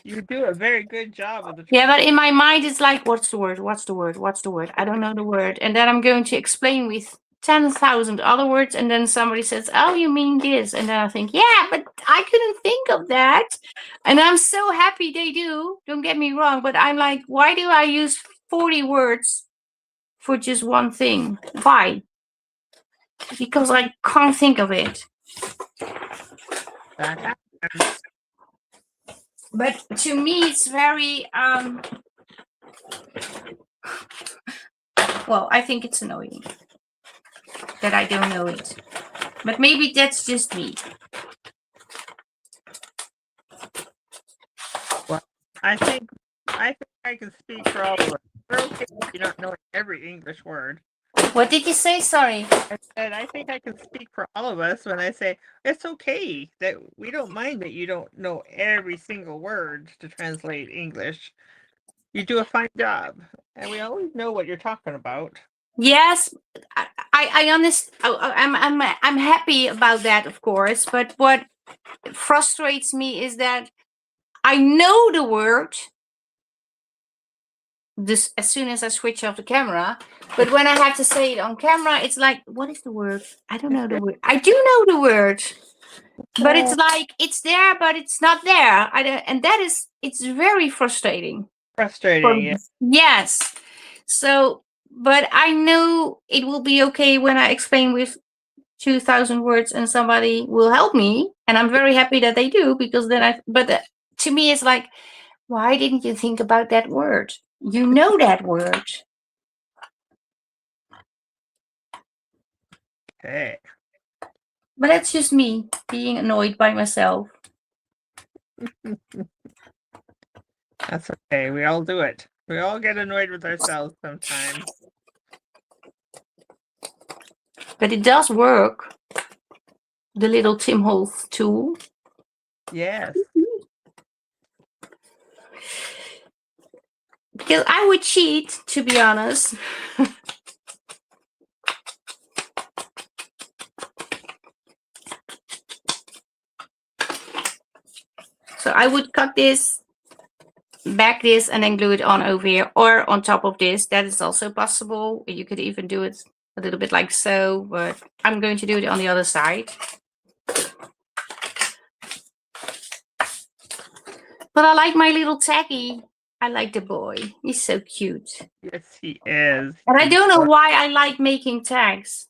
You do a very good job of the. Yeah, but in my mind, it's like, what's the word? What's the word? What's the word? I don't know the word. And then I'm going to explain with 10,000 other words, and then somebody says, "Oh, you mean this?" And then I think, "Yeah, but I couldn't think of that." And I'm so happy they do. Don't get me wrong, but I'm like, why do I use 40 words for just one thing? Why? Because I can't think of it. That happens. But to me, it's very well, I think it's annoying that I don't know it. But maybe that's just me. Well, I think I can speak for all of us. We're okay if you don't know every English word. What did you say? Sorry. And I think I can speak for all of us when I say it's okay that we don't mind that you don't know every single word to translate English. You do a fine job, and we always know what you're talking about. Yes, I understand. I'm happy about that, of course. But what frustrates me is that I know the word this as soon as I switch off the camera. But when I have to say it on camera, it's like, what is the word? I don't know the word. I do know the word, but it's like it's there, but it's not there. I don't, and that is it's very frustrating. Frustrating. Yeah. Yes. So, but I know it will be okay when I explain with 2,000 words and somebody will help me. And I'm very happy that they do because then to me, it's like, why didn't you think about that word? You know that word. Okay. But that's just me being annoyed by myself. That's okay. We all do it. We all get annoyed with ourselves sometimes. But it does work. The little Tim Holtz tool. Yes. Because I would cheat, to be honest. So I would cut this, back this, and then glue it on over here or on top of this. That is also possible. You could even do it a little bit like so, but I'm going to do it on the other side. But I like my little taggy. I like the boy. He's so cute. Yes, he is. And I don't know why I like making tags.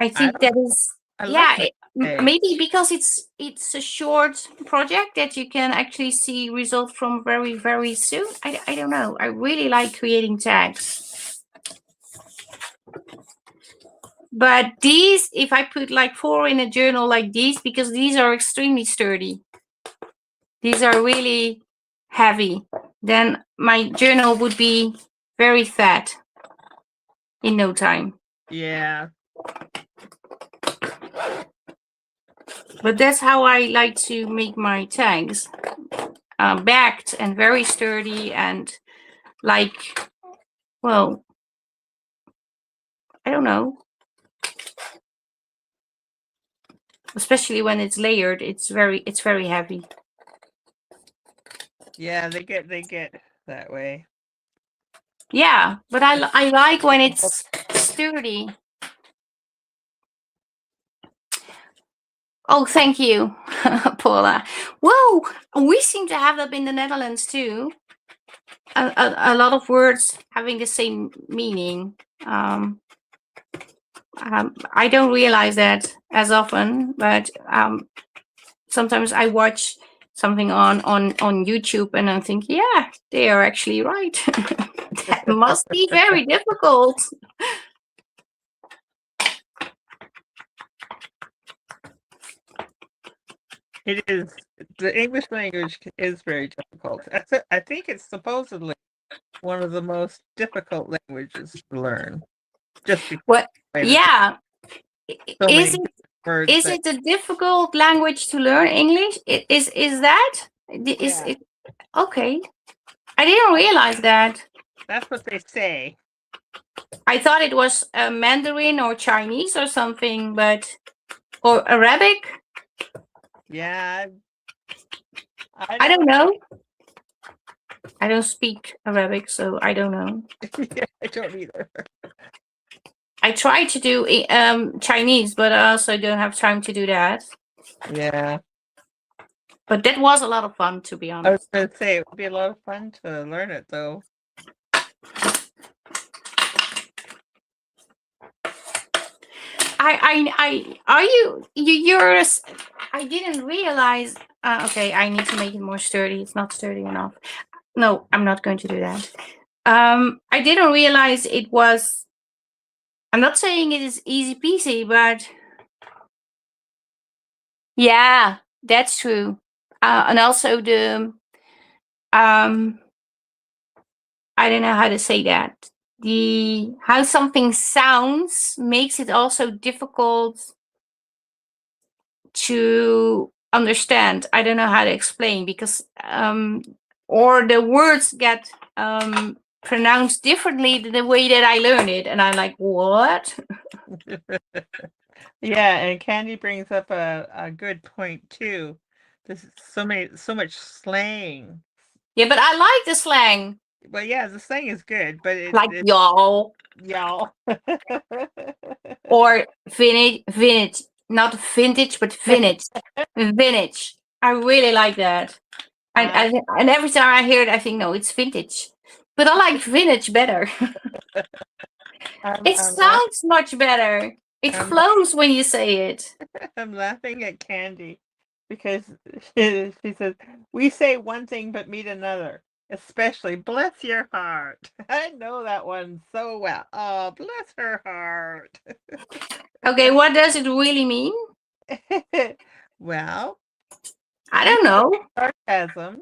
I think that is, yeah, maybe because it's a short project that you can actually see results from very, very soon. I don't know. I really like creating tags. But these, if I put like 4 in a journal like these, because these are extremely sturdy. These are really heavy. Then my journal would be very fat in no time. Yeah. But that's how I like to make my tags. Backed and very sturdy and like, well, I don't know. Especially when it's layered, it's very heavy. Yeah, they get that way. Yeah, but I like when it's sturdy. Oh, thank you, Paula. Whoa, we seem to have that in the Netherlands too. A lot of words having the same meaning. I don't realize that as often, but sometimes I watch something on YouTube and I think, yeah, they are actually right. That must be very difficult. It is. The English language is very difficult. I think it's supposedly one of the most difficult languages to learn. Just because What? Yeah. Is it a difficult language to learn? English? Is that? Is it okay? I didn't realize that. That's what they say. I thought it was Mandarin or Chinese or something, but or Arabic. Yeah. I don't know. I don't speak Arabic, so I don't know. Yeah, I don't either. I try to do Chinese, but I also don't have time to do that. Yeah. But that was a lot of fun, to be I was honest. going to say it would be a lot of fun to learn it, though. Are you're, I didn't realize, okay, I need to make it more sturdy. It's not sturdy enough. No, I'm not going to do that. I didn't realize it was, I'm not saying it is easy peasy, but yeah, that's true. And also the, um, I don't know how to say that. The how something sounds makes it also difficult to understand. I don't know how to explain because or the words get pronounced differently than the way that I learn it, and I'm like, what? Yeah, and Candy brings up a good point too. There's so much slang. Yeah, but I like the slang, Well, yeah, the slang is good, but like it's y'all y'all. or vintage, not vintage, but vintage, vintage. I really like that. And every time I hear it, I think, no, it's vintage. But I like vintage better. It I'm sounds much better. It I'm flows when you say it. I'm laughing at Candy because she says we say one thing but mean another. Especially bless your heart. I know that one so well. Oh, bless her heart. Okay, what does it really mean? Well, I we don't know. sarcasm.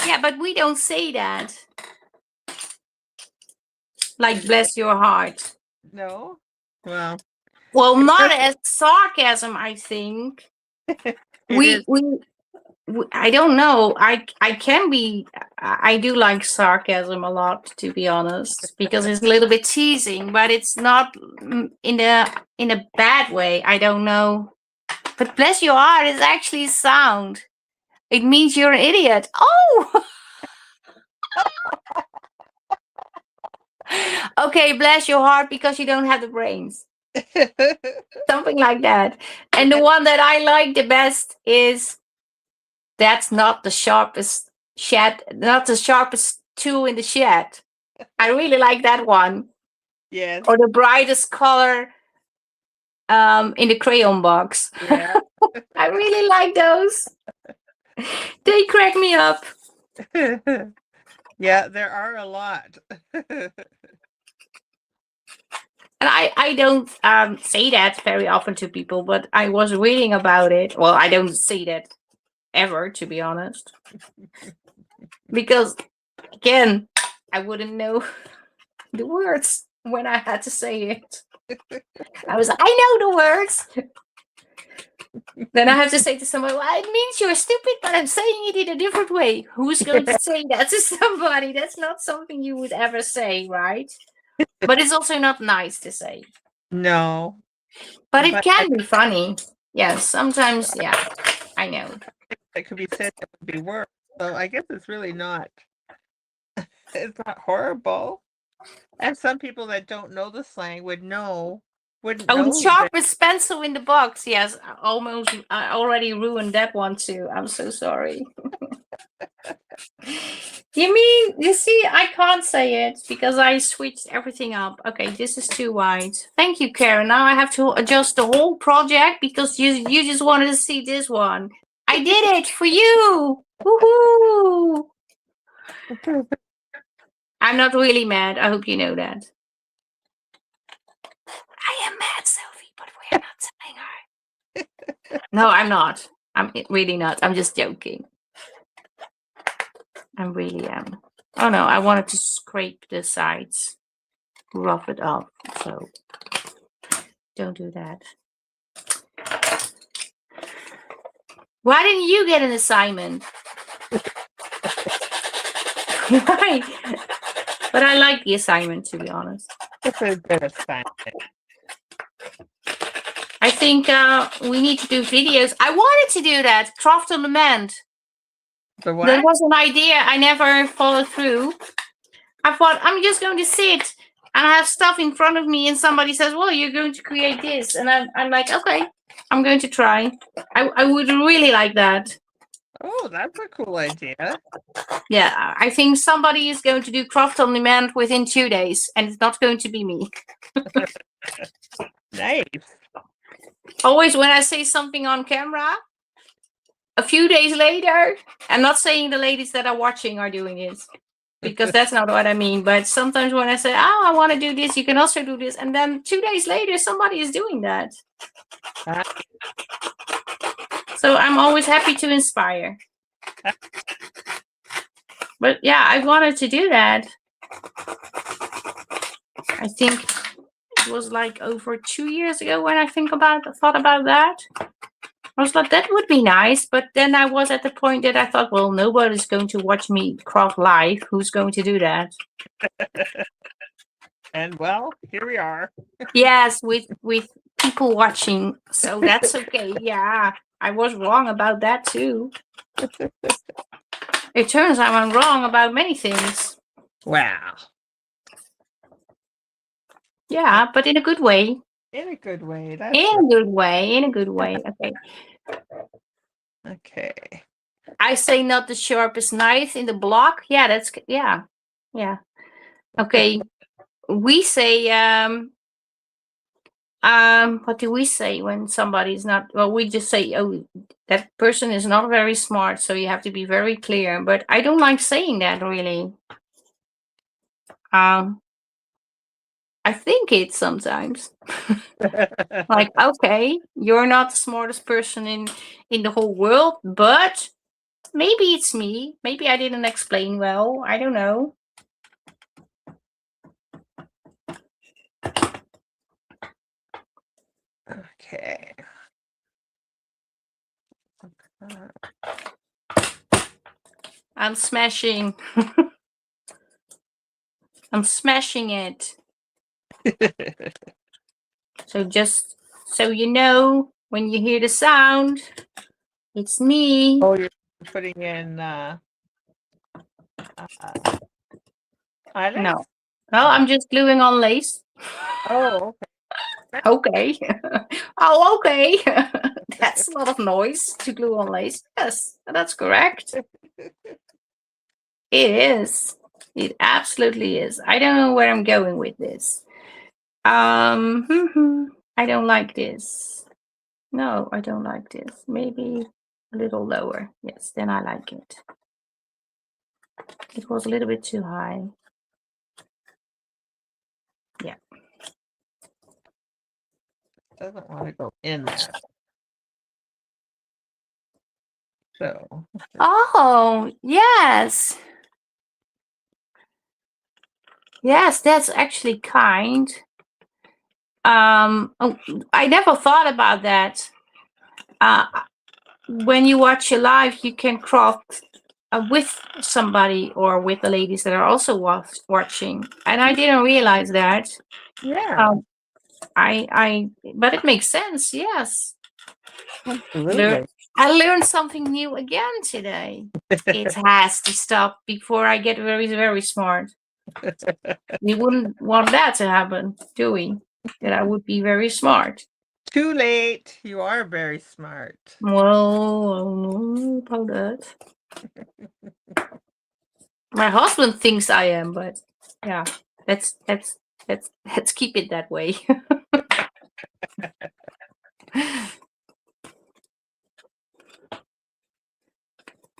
Yeah, but we don't say that. Like, bless your heart. No. Well, Well, it's not just as sarcasm, I think. it We, is. we, I don't know. I can be. I do like sarcasm a lot, to be honest, because it's a little bit teasing, but it's not in a bad way. I don't know. But bless your heart is actually sound. It means you're an idiot. Oh, okay. Bless your heart because you don't have the brains. Something like that. And the one that I like the best is that's not the sharpest shed, not the sharpest tool in the shed. I really like that one. Yes. Or the brightest color in the crayon box. Yeah. I really like those. They crack me up. Yeah, there are a lot. And I don't say that very often to people, but I was reading about it. Well, I don't say that ever, to be honest. Because, again, I wouldn't know the words when I had to say it. I was like, I know the words. Then I have to say to someone, well, it means you're stupid, but I'm saying it in a different way. Who's going to say that to somebody? That's not something you would ever say, right? But it's also not nice to say. No. But it But can be funny. Yes, sometimes, yeah, I know. that could be said that would be worse. So I guess it's really not. It's not horrible. And some people that don't know the slang wouldn't know Oh, the that. sharpest pencil in the box. Yes, I already ruined that one too. I'm so sorry. You mean, you see, I can't say it because I switched everything up. Okay, this is too wide. Thank you, Karen. Now I have to adjust the whole project because you just wanted to see this one. I did it for you. Woohoo! I'm not really mad. I hope you know that. I am mad, Sophie, but we're not telling her. No, I'm not. I'm really not. I'm just joking. I really am. Oh no, I wanted to scrape the sides, rough it up. So don't do that. Why didn't you get an assignment? Right. But I like the assignment, to be honest. It's a good assignment. I think we need to do videos. I wanted to do that, craft on demand. The That what? was an idea I never followed through. I thought I'm just going to sit and I have stuff in front of me, and somebody says, "Well, you're going to create this," and I'm like, "Okay, I'm going to try." I would really like that. Oh, that's a cool idea. Yeah, I think somebody is going to do craft on demand within 2 days, and it's not going to be me. Nice. Always when I say something on camera, a few days later, I'm not saying the ladies that are watching are doing this, because that's not what I mean. But sometimes when I say, "Oh, I want to do this," you can also do this, and then 2 days later, somebody is doing that. So I'm always happy to inspire. But yeah, I wanted to do that. I think it was like over 2 years ago when I thought about that. I was like, that would be nice. But then I was at the point that I thought, well, nobody's going to watch me craft live. Who's going to do that? And well, here we are. Yes, with people watching. So that's okay. Yeah, I was wrong about that too. It turns out I'm wrong about many things. Wow. Yeah, but in a good way. In a good way. That's In a good way. In a good way. Okay. okay. I say not the sharpest knife in the block. Yeah, that's yeah. Okay. We say what do we say when somebody's not, well, we just say, oh, that person is not very smart, so you have to be very clear. But I don't like saying that really. I think it sometimes. Like, okay, you're not the smartest person in the whole world, but maybe it's me. Maybe I didn't explain well. I don't know. Okay. I'm smashing. I'm smashing it. So just so you know, when you hear the sound, it's me. Oh, you're putting in eyelets? No, I'm just gluing on lace. Oh, Okay. Oh, okay. That's a lot of noise to glue on lace. Yes, that's correct. It is. It absolutely is. I don't know where I'm going with this. I don't like this. No, I don't like this. Maybe a little lower. Yes, then I like it. It was a little bit too high. Yeah. doesn't want to go in there. So. Oh, yes. Yes, that's actually kind. Oh, I never thought about that. When you watch a live, you can craft with somebody or with the ladies that are also watching, and I didn't realize that. Yeah. But it makes sense. Yes. Absolutely. I learned something new again today. It has to stop before I get very, very smart. We wouldn't want that to happen, do we? That I would be very smart. Too late. You are very smart. Well, about that. My husband thinks I am, but yeah, let's keep it that way.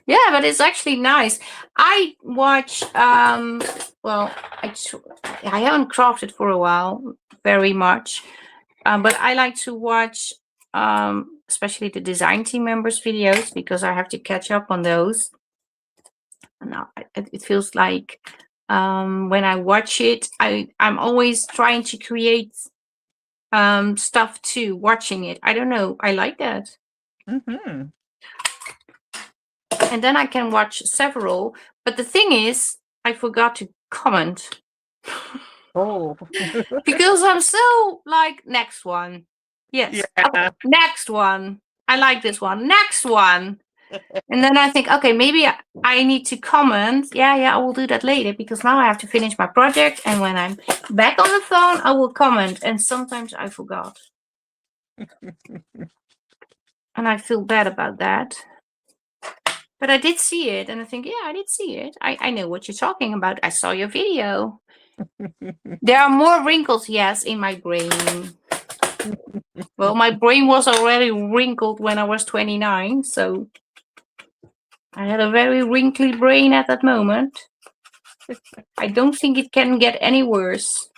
Yeah, but it's actually nice. I watch well, I haven't crafted for a while very much, but I like to watch especially the design team members videos because I have to catch up on those. Now it feels like when I watch it, I'm always trying to create stuff too, watching it. I don't know, I like that. Mm-hmm. And then I can watch several. But the thing is, I forgot to comment. Oh. Because I'm so like, next one. Yes. Yeah. Okay. Next one. I like this one. Next one. And then I think, okay, maybe I need to comment. Yeah, I will do that later because now I have to finish my project. And when I'm back on the phone, I will comment. And sometimes I forgot. And I feel bad about that. But I did see it. And I think, yeah, I did see it. I know what you're talking about. I saw your video. There are more wrinkles, yes, in my brain. Well, my brain was already wrinkled when I was 29. So I had a very wrinkly brain at that moment. I don't think it can get any worse.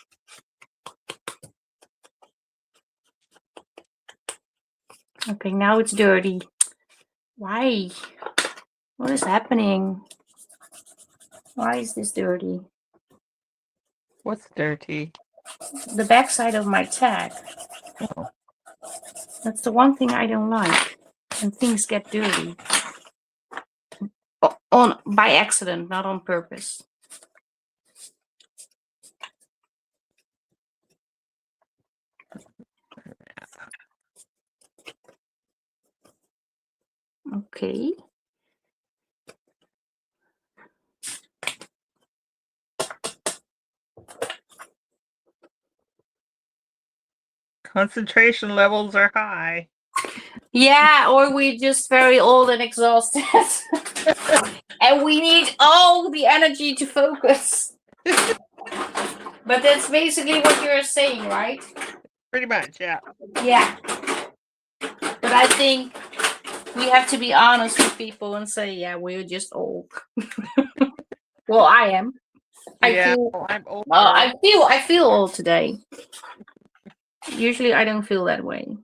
Okay, now it's dirty. Why? What is happening? Why is this dirty? What's dirty? The backside of my tag. Oh. That's the one thing I don't like. And things get dirty. On by accident, not on purpose. Okay. Concentration levels are high. Yeah, or we're just very old and exhausted. And we need all the energy to focus. But that's basically what you're saying, right? Pretty much, yeah. Yeah. But I think we have to be honest with people and say, yeah, we're just old. Well, I am. Yeah, I'm older. I feel old today. Usually I don't feel that way.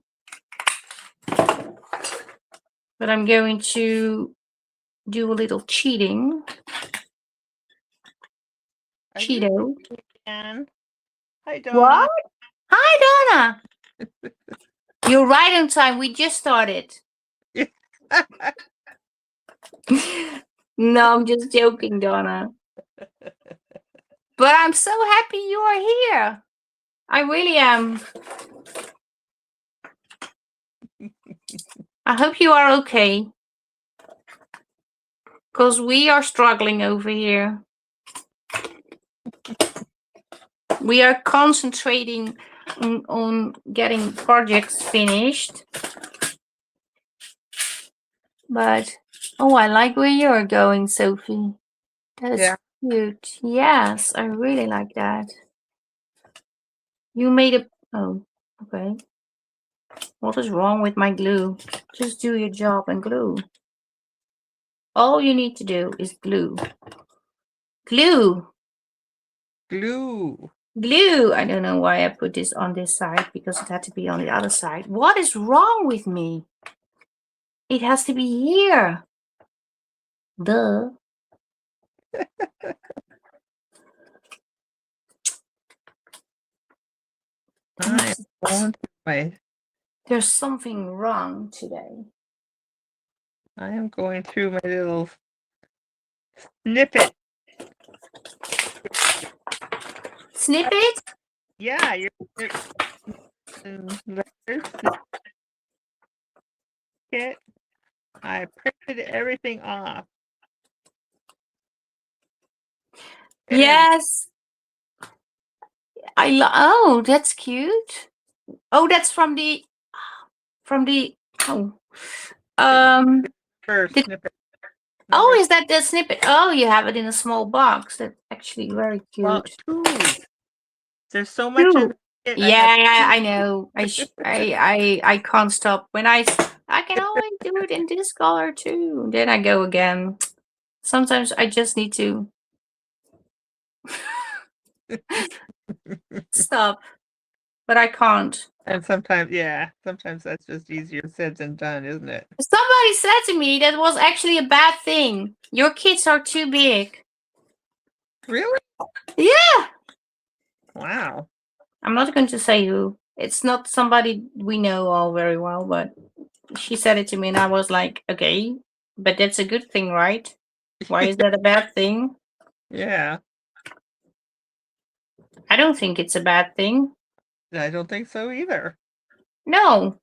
But I'm going to do a little cheating. Cheeto. Hi, Donna. What? Hi, Donna. You're right on time. We just started. No, I'm just joking, Donna. But I'm so happy you are here. I really am. I hope you are okay. Because we are struggling over here. We are concentrating on getting projects finished. But, oh, I like where you're going, Sophie. That is cute. Yes, I really like that. You made a... Oh, okay. What is wrong with my glue? Just do your job and glue. All you need to do is glue. Glue. Glue. Glue. I don't know why I put this on this side because it had to be on the other side. What is wrong with me? It has to be here. Duh. There's something wrong today. I am going through my little snippet. Snippet? Yeah, you're kit. I printed everything off. Yes. Oh, that's cute. Oh, that's from the first snippet. Oh, is that the snippet? Oh, you have it in a small box. That's actually very cute. Well, two. There's so much in it. Yeah, I know. I can't stop. When I can always do it in this color too. Then I go again. Sometimes I just need to stop, but I can't. And sometimes that's just easier said than done, isn't it? Somebody said to me that was actually a bad thing. Your kids are too big. Really? Yeah. Wow. I'm not going to say who. It's not somebody we know all very well, but she said it to me and I was like, okay, but that's a good thing, right? Why is that a bad thing? Yeah. I don't think it's a bad thing. I don't think so either. No.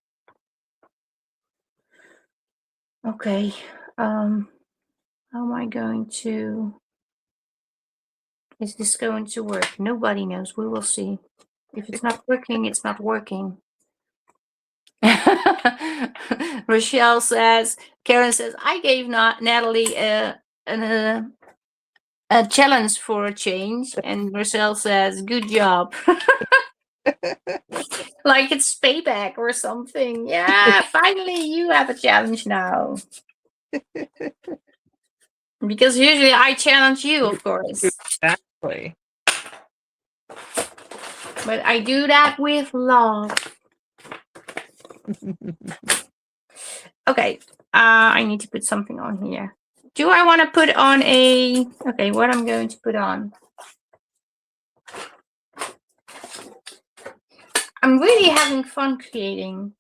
Okay. How am I going to? Is this going to work? Nobody knows. We will see. If it's not working, it's not working. Rochelle says, Karen says, I gave Natalie a challenge for a change. And Rochelle says, good job. Like it's payback or something. Yeah, finally you have a challenge now. Because usually I challenge you, of course. Exactly. But I do that with love. Okay, I need to put something on here. Do I want to put on a... Okay, what I'm going to put on. I'm really having fun creating.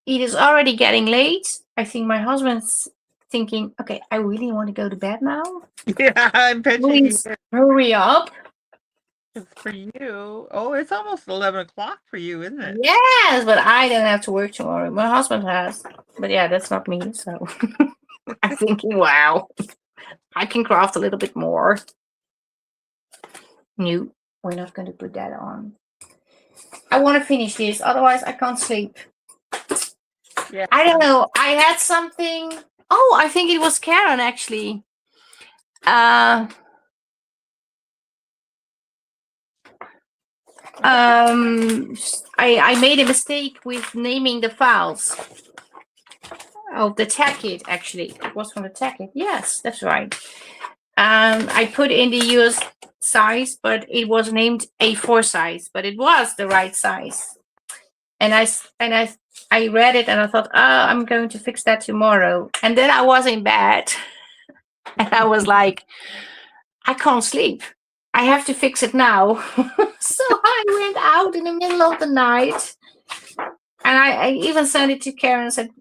It is already getting late. I think my husband's thinking, okay, I really want to go to bed now. Yeah, I bet Please you. hurry up. It's for you. Oh, it's almost 11 o'clock for you, isn't it? Yes, but I don't have to work tomorrow. My husband has. But yeah, that's not me. So I'm thinking, wow, I can craft a little bit more. No, we're not going to put that on. I want to finish this, otherwise I can't sleep. Yeah. I don't know. I had something. Oh, I think it was Karen actually. I made a mistake with naming the files. Oh, the tag kit actually. It was from the tag kit. Yes, that's right. I put in the US size, but it was named A4 size, but it was the right size. And I read it and I thought, oh, I'm going to fix that tomorrow. And then I was in bed and I was like, I can't sleep. I have to fix it now. So I went out in the middle of the night and I even sent it to Karen and said,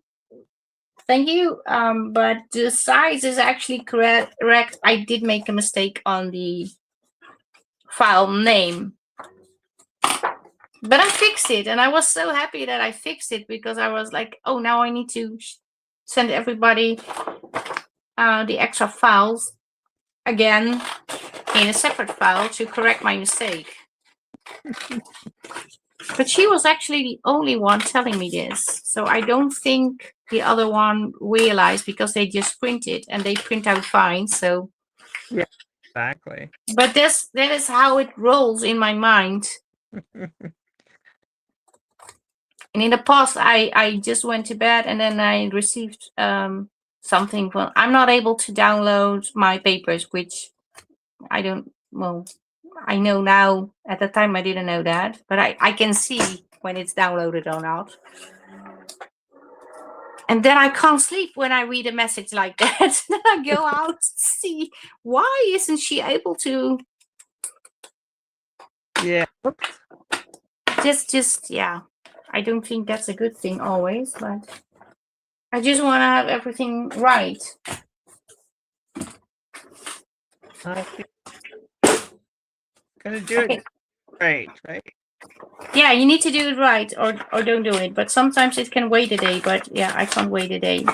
thank you. But the size is actually correct. I did make a mistake on the file name. But I fixed it and I was so happy that I fixed it because I was like, oh, now I need to send everybody the extra files again in a separate file to correct my mistake. But she was actually the only one telling me this. So I don't think the other one realized because they just print it and they print out fine. So Yeah, exactly. But that is how it rolls in my mind. And in the past, I just went to bed and then I received something from... I'm not able to download my papers, which I don't... Well, I know now. At the time, I didn't know that. But I can see when it's downloaded or not. And then I can't sleep when I read a message like that. Then I go out to see, why isn't she able to... Yeah. Just yeah. I don't think that's a good thing always, but I just want to have everything right. I think gonna do it right. Yeah, you need to do it right or don't do it. But sometimes it can wait a day, but yeah, I can't wait a day.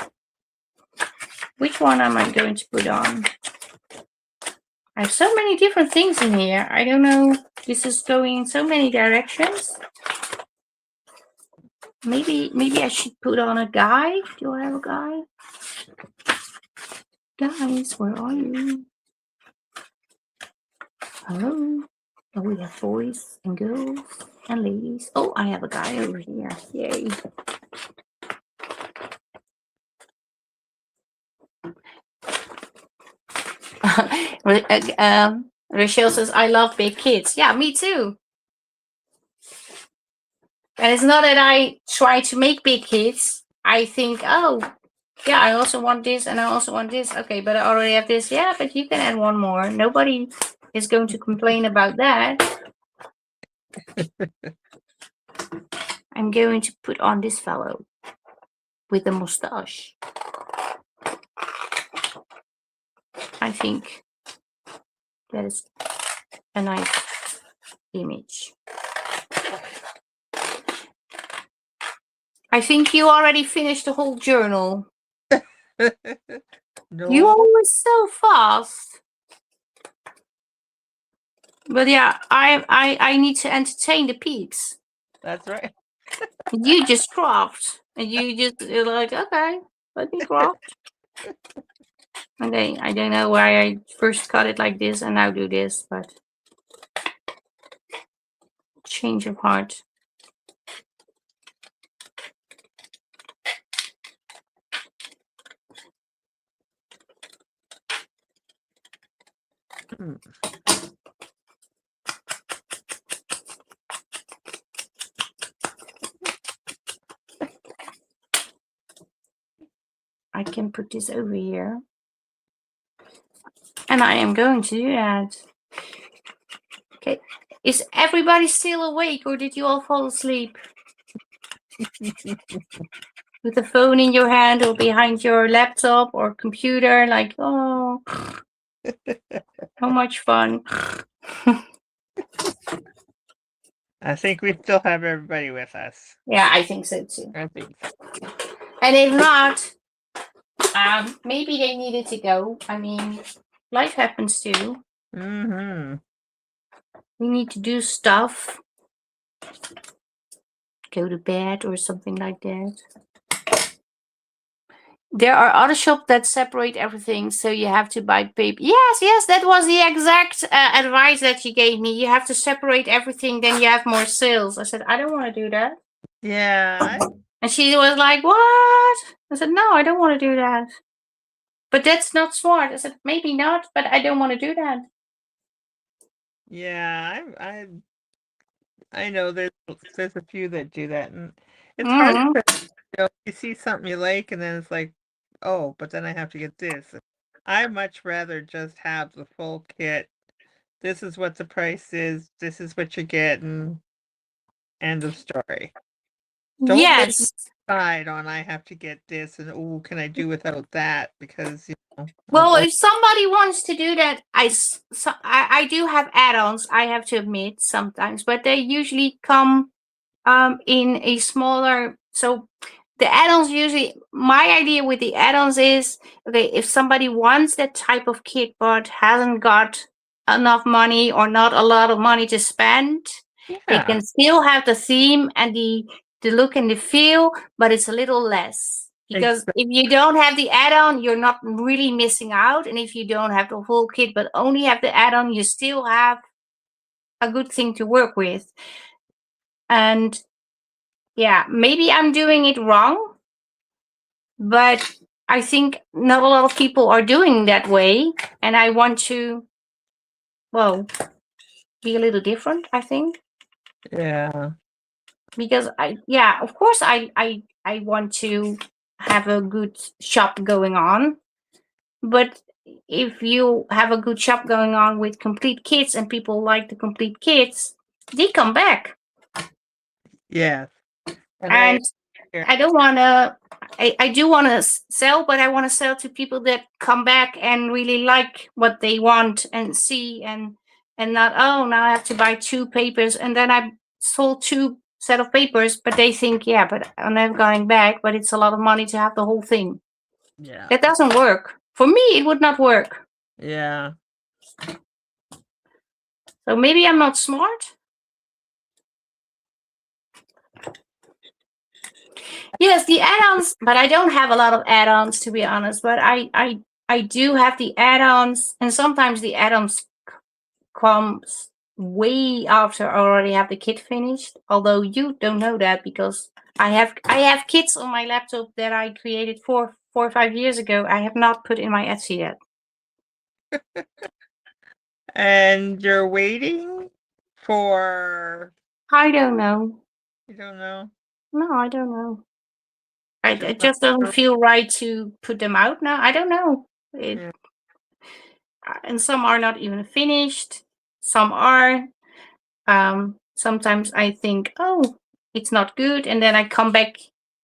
Which one am I going to put on? I have so many different things in here. I don't know. This is going in so many directions. Maybe I should put on a guy. Do I have a guy? Guys, where are you? Hello? Oh, we have boys and girls and ladies. Oh, I have a guy over here. Yay. Rachel says, I love big kids. Yeah, me too. And it's not that I try to make big kids. I think, oh, yeah, I also want this and I also want this. Okay, but I already have this. Yeah, but you can add one more. Nobody is going to complain about that. I'm going to put on this fellow with a mustache. I think that is a nice image. I think you already finished the whole journal. You No, always so fast. But yeah, I need to entertain the peeps. that's right. You just craft, and you're like, okay, let me craft. Okay, I don't know why I first cut it like this and now do this, but change of heart. Hmm. I can put this over here. And I am going to do that. Okay. Is everybody still awake or did you all fall asleep? With the phone in your hand or behind your laptop or computer, like, oh, how much fun. I think we still have everybody with us. Yeah, I think so too. I think so. And if not, maybe they needed to go. I mean, life happens too. Mm-hmm. We need to do stuff, go to bed or something like that. There are other shops that separate everything, so you have to buy paper. Yes, that was the exact advice that you gave me. You have to separate everything, then you have more sales. I said, I don't want to do that. Yeah, And she was like, what? I said, no, I don't want to do that. But that's not smart. I said, maybe not, but I don't want to do that. yeah. I know there's a few that do that, and it's hard Mm-hmm. to, you see something you like, and then it's like, oh, but then I have to get this. I much rather just have the full kit. This is what the price is. This is what you're getting. End of story. Don't make me Yes. decide on I have to get this, and oh, can I do without that? Because I'm Well, old. if somebody wants to do that, I do have add-ons. I have to admit sometimes, but they usually come in a smaller. So the add-ons usually, my idea with the add-ons is, okay, if somebody wants that type of kit but hasn't got enough money or not a lot of money to spend, they Yeah, can still have the theme and the look and the feel, but it's a little less. Because exactly. if you don't have the add-on, you're not really missing out. And if you don't have the whole kit but only have the add-on, you still have a good thing to work with. And yeah, maybe I'm doing it wrong, but I think not a lot of people are doing that way. And I want to, well, be a little different, I think. Yeah, Because of course I want to have a good shop going on. But if you have a good shop going on with complete kits and people like the complete kits, they come back. yes, and I And hear. I don't want to. I do want to sell, but I want to sell to people that come back and really like what they want and see, and not, oh, now I have to buy two papers and then I sold two set of papers, but they think, yeah, but I'm never going back, but it's a lot of money to have the whole thing. Yeah, That doesn't work for me. It would not work. yeah, So maybe I'm not smart. Yes, the add-ons, but I don't have a lot of add-ons to be honest. But I do have the add-ons, and sometimes the add-ons comes way after I already have the kit finished. Although you don't know that because I have kits on my laptop that I created 4 or 5 years ago. I have not put in my Etsy yet. and you're waiting for. I don't know. You don't know. No, I don't know. You're It just not just doesn't sure. feel right to put them out now. I don't know. Yeah. And some are not even finished. Some are. Sometimes I think, oh, it's not good, and then I come back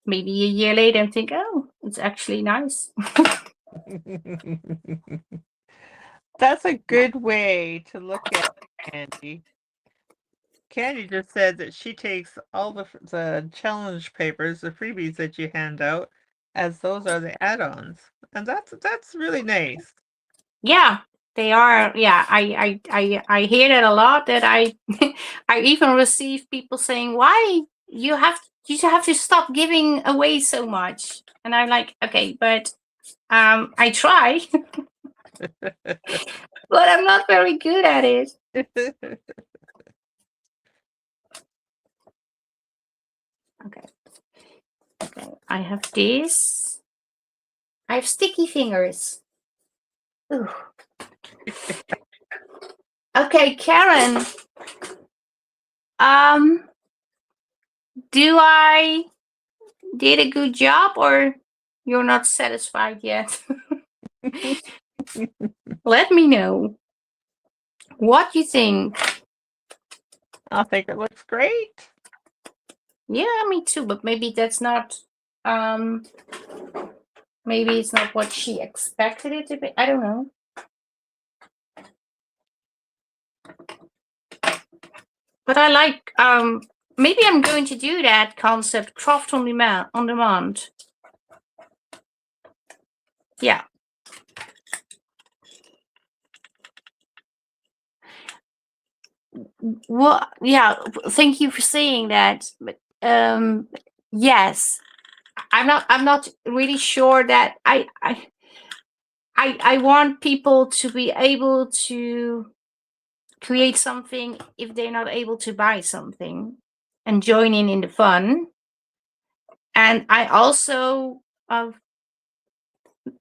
maybe a year later and think, oh, it's actually nice. That's a good way to look at it, Candy. Candy just said that she takes all the challenge papers, the freebies that you hand out, as those are the add-ons. And that's really nice. Yeah, they are. Yeah, I hear that a lot. That I I even receive people saying, "Why you have to stop giving away so much?" And I'm like, okay, but I try, but I'm not very good at it. Okay. Okay, I have this. I have sticky fingers. Ooh. Okay, Karen. Do I did a good job or you're not satisfied yet? Let me know what you think. I think it looks great. Yeah, me too, but maybe that's not maybe it's not what she expected it to be. I don't know. But I like maybe I'm going to do that concept, craft on demand. Yeah. Well, yeah, thank you for saying that. But yes. I'm not really sure that I want people to be able to create something if they're not able to buy something and join in the fun. And I also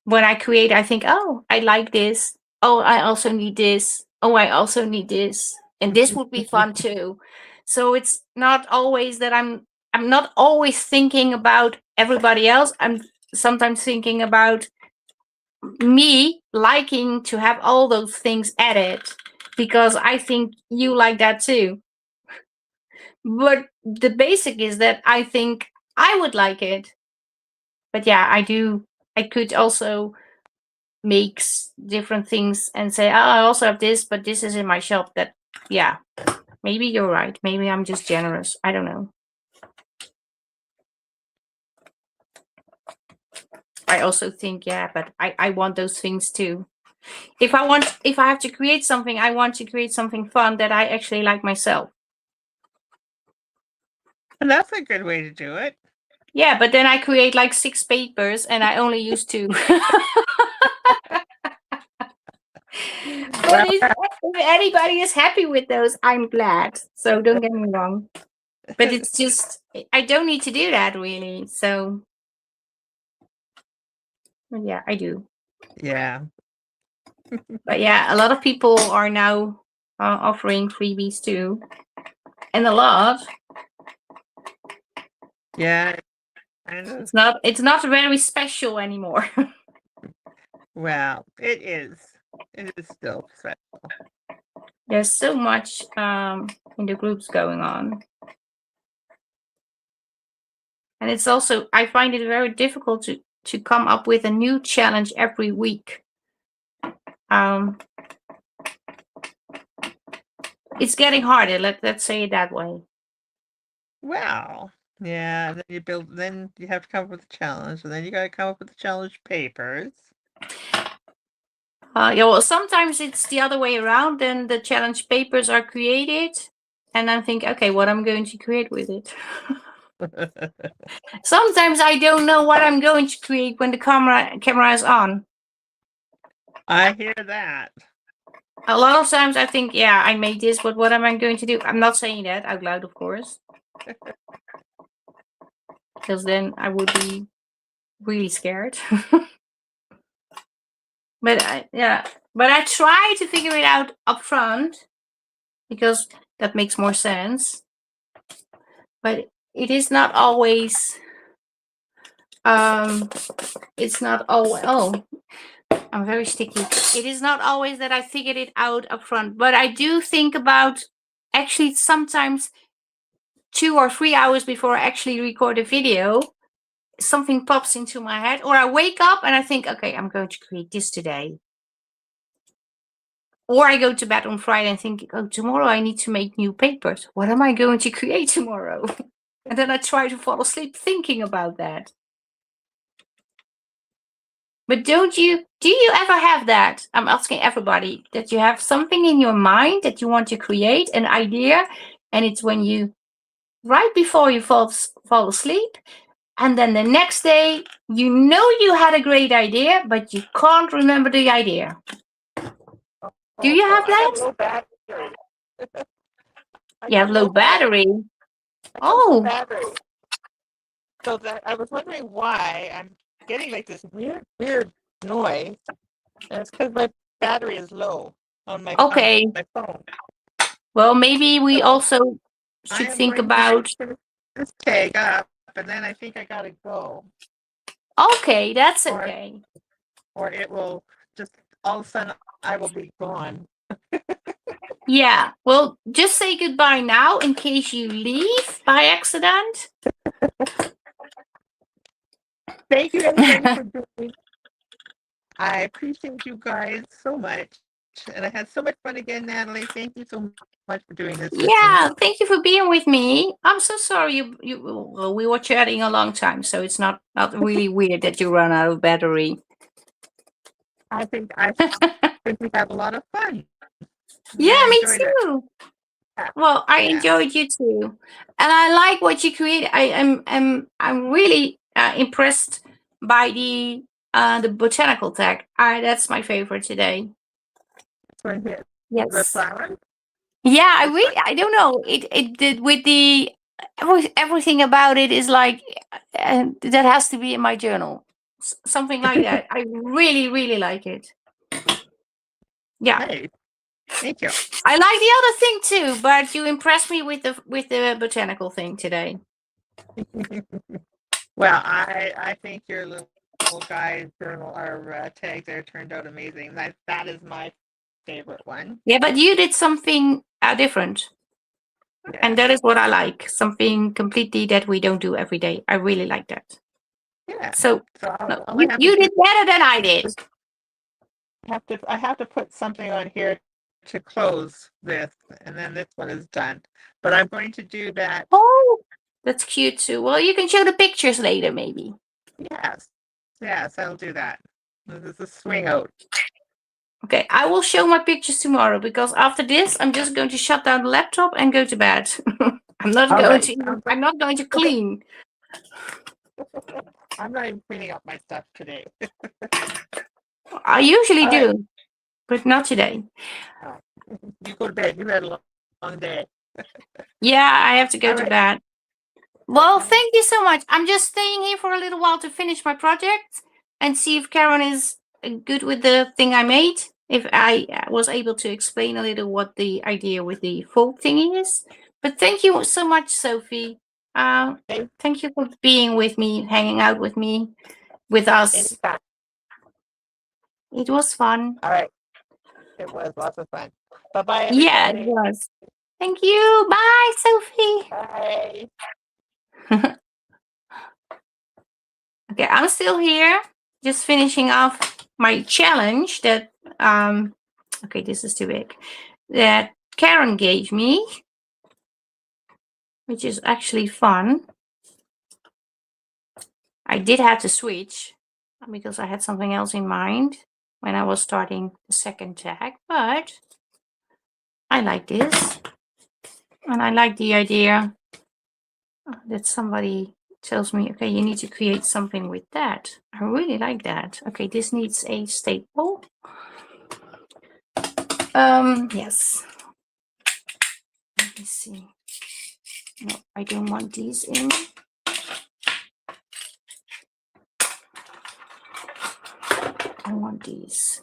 when I create, I think, oh, I like this. Oh, I also need this. Oh, I also need this. And this would be fun too. So it's not always that I'm not always thinking about everybody else. I'm sometimes thinking about me liking to have all those things added because I think you like that too. But the basic is that I think I would like it. But yeah, I do. I could also make different things and say, oh, I also have this, but this is in my shop. That, yeah, maybe you're right. Maybe I'm just generous. I don't know. I also think, yeah, but I want those things too. If I have to create something, I want to create something fun that I actually like myself. And that's a good way to do it. Yeah, but then I create like 6 papers and I only use 2. But if anybody is happy with those, I'm glad. So don't get me wrong. But it's just, I don't need to do that really. So, yeah, I do. Yeah. But yeah, a lot of people are now offering freebies too. And a lot. Yeah. It's not very special anymore. Well, it is. It is still special. There's so much in the groups going on. And it's also, I find it very difficult to come up with a new challenge every week. It's getting harder, let's say it that way. Well, yeah, then you have to come up with a challenge, and then you got to come up with the challenge papers. Yeah, well, sometimes it's the other way around. Then the challenge papers are created, and I think, okay, what I'm going to create with it. Sometimes I don't know what I'm going to create when the camera is on. I hear that. A lot of times I think, yeah, I made this, but what am I going to do? I'm not saying that out loud, of course, because then I would be really scared. But I try to figure it out up front because that makes more sense. But it is not always. It's not always. Oh, I'm very sticky. It is not always that I figured it out up front, but I do think about actually sometimes 2 or 3 hours before I actually record a video. Something pops into my head, or I wake up and I think, okay, I'm going to create this today. Or I go to bed on Friday and think, oh, tomorrow I need to make new papers. What am I going to create tomorrow? And then I try to fall asleep thinking about that. But do you ever have that? I'm asking everybody that you have something in your mind that you want to create, an idea, and it's when you, right before you fall asleep, and then the next day, you know you had a great idea, but you can't remember the idea. Do you have I have that? low battery. I You have got low low battery. battery. I got low Oh, battery. So that I was wondering why I'm getting like this weird noise. And it's because my battery is low on okay. my phone. Well, maybe we So also I should am think going to about. finish this tag up, and then I think I gotta go, Okay, that's or okay. it will just all of a sudden I will be gone. Yeah. Well, just say goodbye now in case you leave by accident. Thank you everybody for joining. I appreciate you guys so much, and I had so much fun again, Natalie. Thank you so much for doing this with me. Yeah, thank you for being with me. I'm so sorry well, we were chatting a long time, so it's not really weird that you run out of battery. I think we had a lot of fun. Yeah, I me enjoyed it. too. Yeah. Well, I Yeah. enjoyed you too, and I like what you create. I'm really impressed by the botanical tag. That's my favorite today. This one here, the Yes. flower. Yeah, This one. I don't know. It did with the everything about it is like that has to be in my journal. Something like that. I really like it. Yeah. Nice. Thank you. I like the other thing too, but you impressed me with the botanical thing today. Well, I think your little guy's journal or tag there turned out amazing. That is my favorite one. Yeah, but you did something different. And Yeah. that is what I like. Something completely that we don't do every day. I really like that. Yeah. So So no, all I have to you do did better than I did. is I have to put something on here to close this, and then this one is done. But I'm going to do that. Oh, that's cute too. Well, you can show the pictures later, maybe. Yes. Yes, I'll do that. This is a swing out. Okay, I will show my pictures tomorrow because after this, I'm just going to shut down the laptop and go to bed. I'm not All going right. to. I'm not going to clean. I'm not even cleaning up my stuff today. I usually All right. do, but not today. You go to bed. You had a long day. Yeah, I have to go All to right. bed. Well, Okay. thank you so much. I'm just staying here for a little while to finish my project and see if Karen is good with the thing I made. If I was able to explain a little what the idea with the folk thingy is. But thank you so much, Sophie. Okay. Thank you for being with me, hanging out with me, with us. Anytime. It was fun. All right. It was lots of fun. Bye-bye, Yeah, it everybody. was. Thank you. Bye, Sophie. Bye. Okay, I'm still here, just finishing off my challenge that okay, this is too big. That Karen gave me, which is actually fun. I did have to switch because I had something else in mind when I was starting the second tag, but I like this. And I like the idea that somebody tells me, okay, you need to create something with that. I really like that. Okay, this needs a staple. Yes. Let me see. No, I don't want these in. I want these.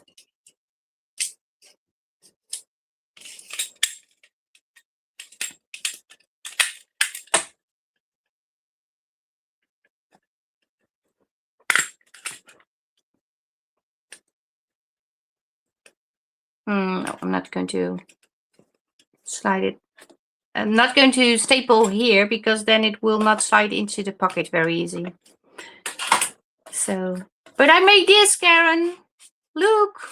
No, I'm not going to slide it. I'm not going to staple here because then it will not slide into the pocket very easy. So, but I made this, Karen. Look.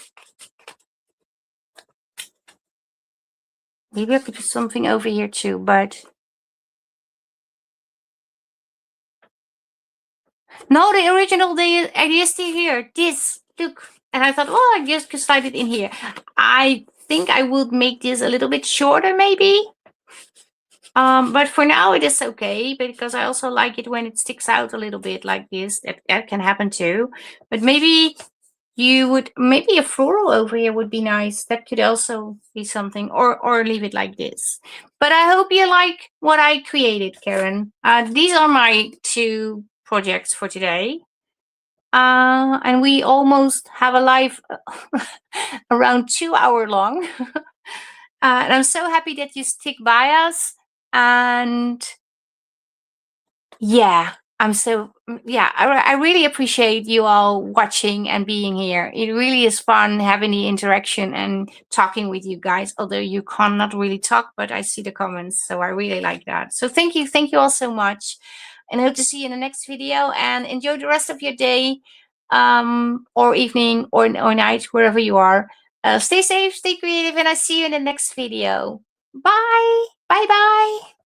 Maybe I could do something over here too, but no, the original idea is still here. This look. And I thought, well, I just could slide it in here. I think I would make this a little bit shorter, maybe. But for now it is okay, because I also like it when it sticks out a little bit like this. That can happen too. But maybe maybe a floral over here would be nice. That could also be something, or leave it like this. But I hope you like what I created, Karen. These are my 2 projects for today. And we almost have a live around 2 hour long. And I'm so happy that you stick by us. And yeah, I really appreciate you all watching and being here. It really is fun having the interaction and talking with you guys, although you cannot really talk, but I see the comments, so I really like that. So thank you all so much, and I hope to see you in the next video, and enjoy the rest of your day, or evening, or night, wherever you are. Stay safe, stay creative, and I see you in the next video. Bye bye.